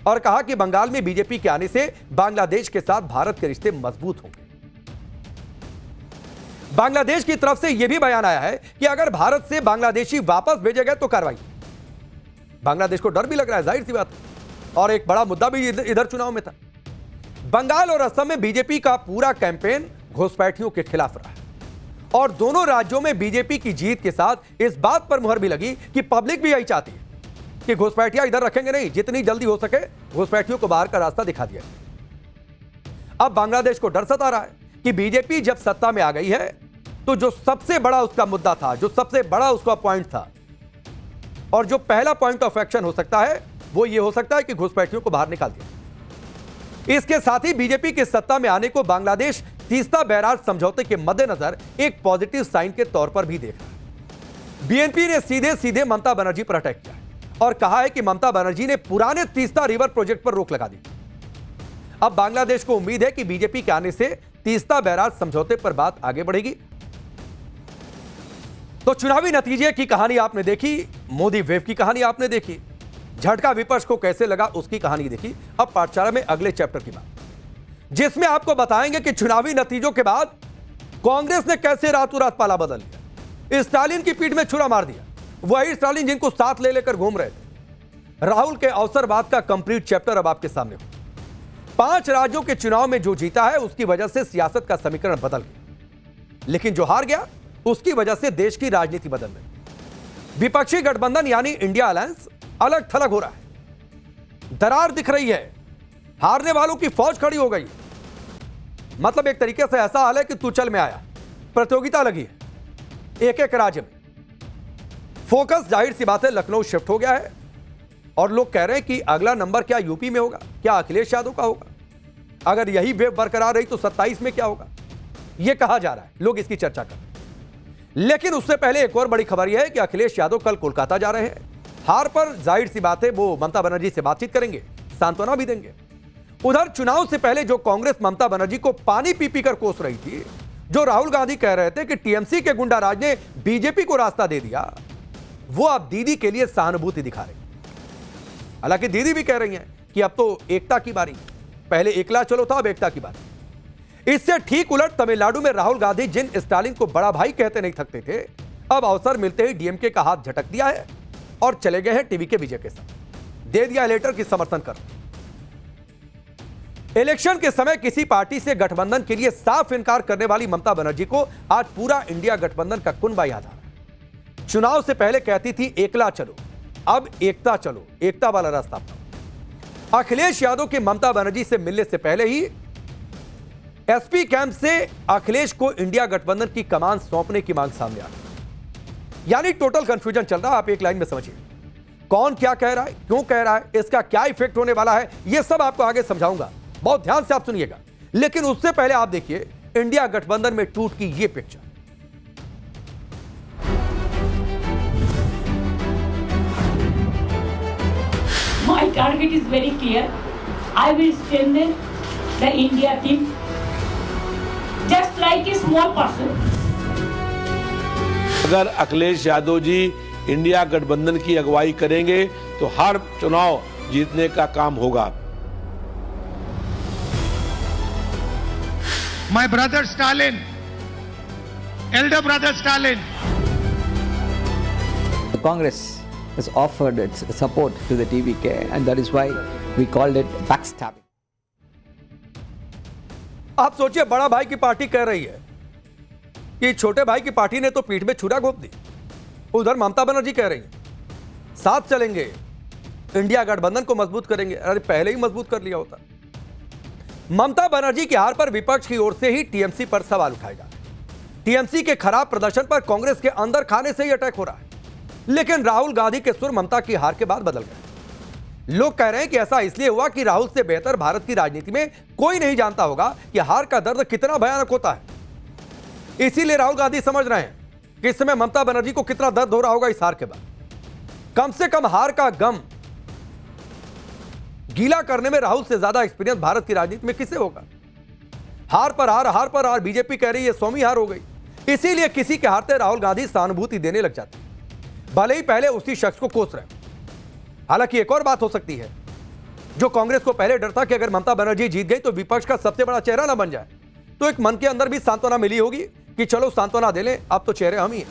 और कहा कि बंगाल में बीजेपी के आने से बांग्लादेश के साथ भारत के रिश्ते मजबूत होंगे। बांग्लादेश की तरफ से यह भी बयान आया है कि अगर भारत से बांग्लादेशी वापस भेजे गए तो कार्रवाई। बांग्लादेश को डर भी लग रहा है, जाहिर सी बात है, और एक बड़ा मुद्दा भी इधर चुनाव में था। बंगाल और असम में बीजेपी का पूरा कैंपेन घुसपैठियों के खिलाफ रहा है और दोनों राज्यों में बीजेपी की जीत के साथ इस बात पर मुहर भी लगी कि पब्लिक भी यही चाहती है कि घुसपैठियां इधर रखेंगे नहीं, जितनी जल्दी हो सके घुसपैठियों को बाहर का रास्ता दिखा दिया। अब बांग्लादेश को डर सता रहा है कि बीजेपी जब सत्ता में आ गई है तो जो सबसे बड़ा उसका मुद्दा था, जो सबसे बड़ा उसका पॉइंट था और जो पहला पॉइंट ऑफ एक्शन हो सकता है वो ये हो सकता है कि घुसपैठियों को बाहर निकाल दिया। इसके साथ ही बीजेपी के सत्ता में आने को बांग्लादेश तीस्ता बैराज समझौते के मद्देनजर एक पॉजिटिव साइन के तौर पर भी देख रहा है। बीएनपी ने सीधे सीधे ममता बनर्जी पर अटैक किया और कहा है कि ममता बनर्जी ने पुराने तीस्ता रिवर प्रोजेक्ट पर रोक लगा दी। अब बांग्लादेश को उम्मीद है कि बीजेपी के आने से तीस्ता बैराज समझौते पर बात आगे बढ़ेगी। तो चुनावी नतीजे की कहानी आपने देखी, मोदी वेव की कहानी आपने देखी, झटका विपक्ष को कैसे लगा उसकी कहानी देखी। अब पाठशाला में अगले चैप्टर की बात, जिसमें आपको बताएंगे कि चुनावी नतीजों के बाद कांग्रेस ने कैसे रातों रात पाला बदल लिया, स्टालिन की पीठ में छुरा मार दिया, वही स्टालिन जिनको साथ ले लेकर घूम रहे थे। राहुल के अवसरवाद का कंप्लीट चैप्टर अब आपके सामने हो। 5 राज्यों के चुनाव में जो जीता है उसकी वजह से सियासत का समीकरण बदल गया, लेकिन जो हार गया उसकी वजह से देश की राजनीति बदल रही। विपक्षी गठबंधन यानी इंडिया अलायंस अलग थलग हो रहा है, दरार दिख रही है, हारने वालों की फौज खड़ी हो गई। मतलब एक तरीके से ऐसा हाल है कि तू चल में आया, प्रतियोगिता लगी है एक एक राज्य में। फोकस जाहिर सी बात है लखनऊ शिफ्ट हो गया है और लोग कह रहे हैं कि अगला नंबर क्या यूपी में होगा, क्या अखिलेश यादव का होगा? अगर यही वेव बरकरार रही तो 27 में क्या होगा, यह कहा जा रहा है, लोग इसकी चर्चा कर रहे हैं। लेकिन उससे पहले एक और बड़ी खबर यह है कि अखिलेश यादव कल कोलकाता जा रहे हैं। हार पर जाहिर सी बात है वो ममता बनर्जी से बातचीत करेंगे, सांत्वना भी देंगे। उधर चुनाव से पहले जो कांग्रेस ममता बनर्जी को पानी पी पी कर कोस रही थी, जो राहुल गांधी कह रहे थे कि टीएमसी के गुंडा राज ने बीजेपी को रास्ता दे दिया, वो अब दीदी के लिए सहानुभूति दिखा रहे। हालांकि दीदी भी कह रही हैं कि अब तो एकता की बारी, पहले एकला चलो था, अब एकता की बारी। इससे ठीक उलट तमिलनाडु में राहुल गांधी जिन स्टालिन को बड़ा भाई कहते नहीं थकते थे, अब अवसर मिलते ही डीएमके का हाथ झटक दिया है और चले गए हैं टीवी के विजय के साथ, दे दिया लेटर की समर्थन कर। इलेक्शन के समय किसी पार्टी से गठबंधन के लिए साफ इनकार करने वाली ममता बनर्जी को आज पूरा इंडिया गठबंधन का कुनबा याद आ रहा है। चुनाव से पहले कहती थी एकला चलो, अब एकता चलो, एकता वाला रास्ता अपनाओ। अखिलेश यादव के ममता बनर्जी से मिलने से पहले ही एसपी कैंप से अखिलेश को इंडिया गठबंधन की कमान सौंपने की मांग सामने आ गई। यानी टोटल कंफ्यूजन चल रहा है। आप एक लाइन में समझिए, कौन क्या कह रहा है, क्यों कह रहा है, इसका क्या इफेक्ट होने वाला है, यह सब आपको आगे समझाऊंगा, बहुत ध्यान से आप सुनिएगा। लेकिन उससे पहले आप देखिए इंडिया गठबंधन में टूट की यह picture.
My target is very clear. I will strengthen the India team just like a small person.
अगर अखिलेश यादव जी इंडिया गठबंधन की अगुवाई करेंगे तो हर चुनाव जीतने का काम होगा।
My brother Stalin, elder brother Stalin.
The Congress has offered its support to the TVK and that is why we called it backstabbing.
आप सोचिए, बड़ा भाई की पार्टी कह रही है कि छोटे भाई की पार्टी ने तो पीठ में छुरा घोंप दी। उधर ममता बनर्जी कह रही है साथ चलेंगे, इंडिया गठबंधन को मजबूत करेंगे। अरे पहले ही मजबूत कर लिया होता। ममता बनर्जी की हार पर विपक्ष की ओर से ही टीएमसी पर सवाल उठाएगा। टीएमसी के खराब प्रदर्शन पर कांग्रेस के अंदर खाने से ही अटैक हो रहा है। लेकिन राहुल गांधी के सुर ममता की हार के बाद बदल गए। लोग कह रहे हैं कि ऐसा इसलिए हुआ कि राहुल से बेहतर भारत की राजनीति में कोई नहीं जानता होगा कि हार का दर्द कितना भयानक होता है। इसीलिए राहुल गांधी समझ रहे हैं कि इस समय ममता बनर्जी को कितना दर्द हो रहा होगा इस हार के बाद। कम से कम हार का गम गीला करने में राहुल से ज्यादा एक्सपीरियंस भारत की राजनीति में किसे होगा। हार पर हार बीजेपी कह रही है 100वीं हार हो गई। इसीलिए किसी के हारते राहुल गांधी सहानुभूति देने लग जाते, भले ही पहले उसी शख्स को कोस रहे। हालांकि एक और बात हो सकती है, जो कांग्रेस को पहले डर था कि अगर ममता बनर्जी जीत गई तो विपक्ष का सबसे बड़ा चेहरा ना बन जाए, तो एक मन के अंदर भी सांत्वना मिली होगी कि चलो सांत्वना दे लें, अब तो चेहरे हम ही हैं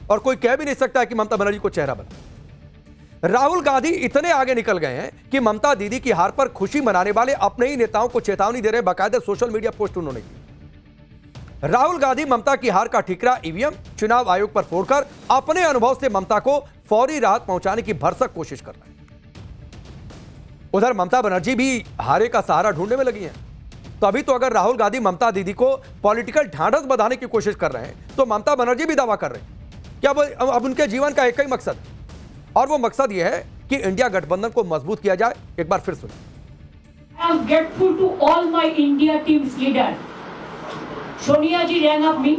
और कोई कह भी नहीं सकता है कि ममता बनर्जी को चेहरा बना। राहुल गांधी इतने आगे निकल गए हैं कि ममता दीदी की हार पर खुशी मनाने वाले अपने ही नेताओं को चेतावनी दे रहे, बाकायदा सोशल मीडिया पोस्ट उन्होंने की। राहुल गांधी ममता की हार का ठीकरा ईवीएम चुनाव आयोग पर फोड़कर अपने अनुभव से ममता को फौरी राहत पहुंचाने की भरसक कोशिश कर रहे हैं। उधर ममता बनर्जी भी हारे का सहारा ढूंढने में लगी हैं। तो अभी तो अगर राहुल गांधी ममता दीदी को पॉलिटिकल ढांढस बधाने की कोशिश कर रहे हैं, तो ममता बनर्जी भी दावा कर रहे हैं कि अब उनके जीवन का एक ही मकसद है, और वो मकसद ये है कि इंडिया गठबंधन को मजबूत किया जाए। एक बार फिर सुनिए।
I am grateful to all my India team's leaders. Sonia ji rang up me,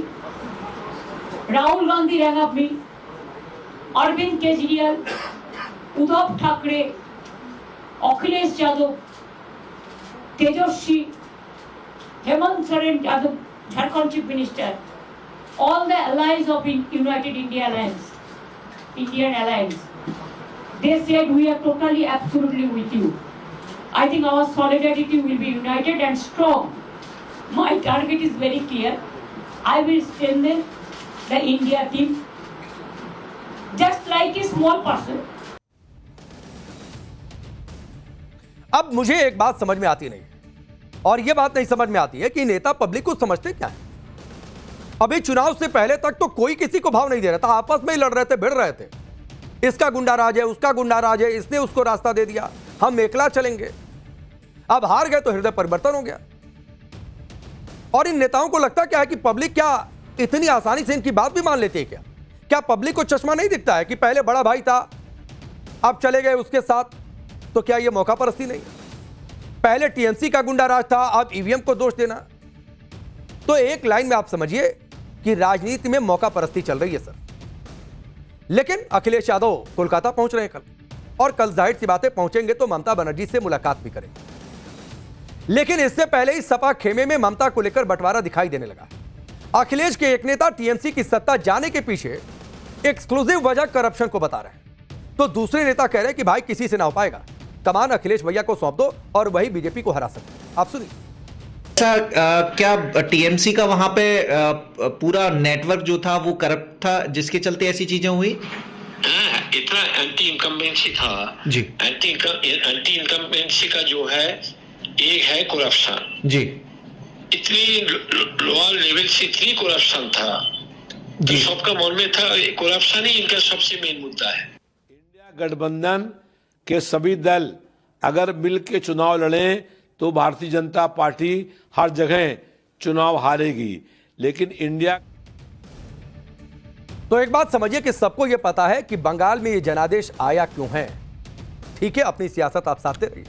Rahul Gandhi rang up me, Arvind Kejriwal, Uddhav Thackeray, Akhilesh Yadav, Tejaswi, Hemant Soren Yadav, Jharkhand Chief Minister, all the allies of United India Alliance, Indian Alliance. They said we are totally, absolutely with you. I think our solidarity will be united and strong. My target is very clear. I will strengthen the India team just like a small person.
अब मुझे एक बात समझ में आती नहीं, और यह बात नहीं समझ में आती है कि नेता पब्लिक को समझते क्या है। अभी चुनाव से पहले तक तो कोई किसी को भाव नहीं दे रहा था, आपस में ही लड़ रहे थे, भिड़ रहे थे। इसका गुंडा राज है, उसका गुंडा राज है, इसने उसको रास्ता दे दिया, हम एकला चलेंगे। अब हार गए तो हृदय परिवर्तन हो गया। और इन नेताओं को लगता क्या है कि पब्लिक क्या इतनी आसानी से इनकी बात भी मान लेती है? क्या पब्लिक को चश्मा नहीं दिखता है कि पहले बड़ा भाई था, अब चले गए उसके साथ? तो क्या यह मौका परस्ती नहीं? पहले टीएमसी का गुंडा राज था, अब ईवीएम को दोष देना। तो एक लाइन में आप समझिए कि राजनीति में मौका परस्ती चल रही है सर। लेकिन अखिलेश यादव कोलकाता पहुंच रहे हैं कल, और कल जाहिर सी बातें पहुंचेंगे तो ममता बनर्जी से मुलाकात भी करेंगे। लेकिन इससे पहले ही सपा खेमे में ममता को लेकर बंटवारा दिखाई देने लगा। अखिलेश के एक नेता टीएमसी की सत्ता जाने के पीछे एक्सक्लूसिव वजह करप्शन को बता रहे हैं, तो दूसरे नेता कह रहे हैं कि भाई किसी से ना हो पाएगा, कमान अखिलेश भैया को सौंप दो और वही बीजेपी को हरा सकते हैं। आप सुनिए।
क्या टीएमसी का वहां पे पूरा नेटवर्क जो था वो करप्ट था, जिसके चलते ऐसी चीजें हुई?
इतना एंटी इनकम्बेंसी था
जी।
एंटी इनकम्बेंसी का जो है एक है करप्शन
जी।
इतनी लोअर लेवल से इतनी करप्शन था तो सबका मन में था करप्शन ही इनका सबसे मेन मुद्दा है।
इंडिया गठबंधन के सभी दल अगर मिल के चुनाव लड़े तो भारतीय जनता पार्टी हर जगह चुनाव हारेगी, लेकिन इंडिया।
तो एक बात समझिए कि सबको यह पता है कि बंगाल में ये जनादेश आया क्यों है। ठीक है, अपनी सियासत आप साधते रहिए।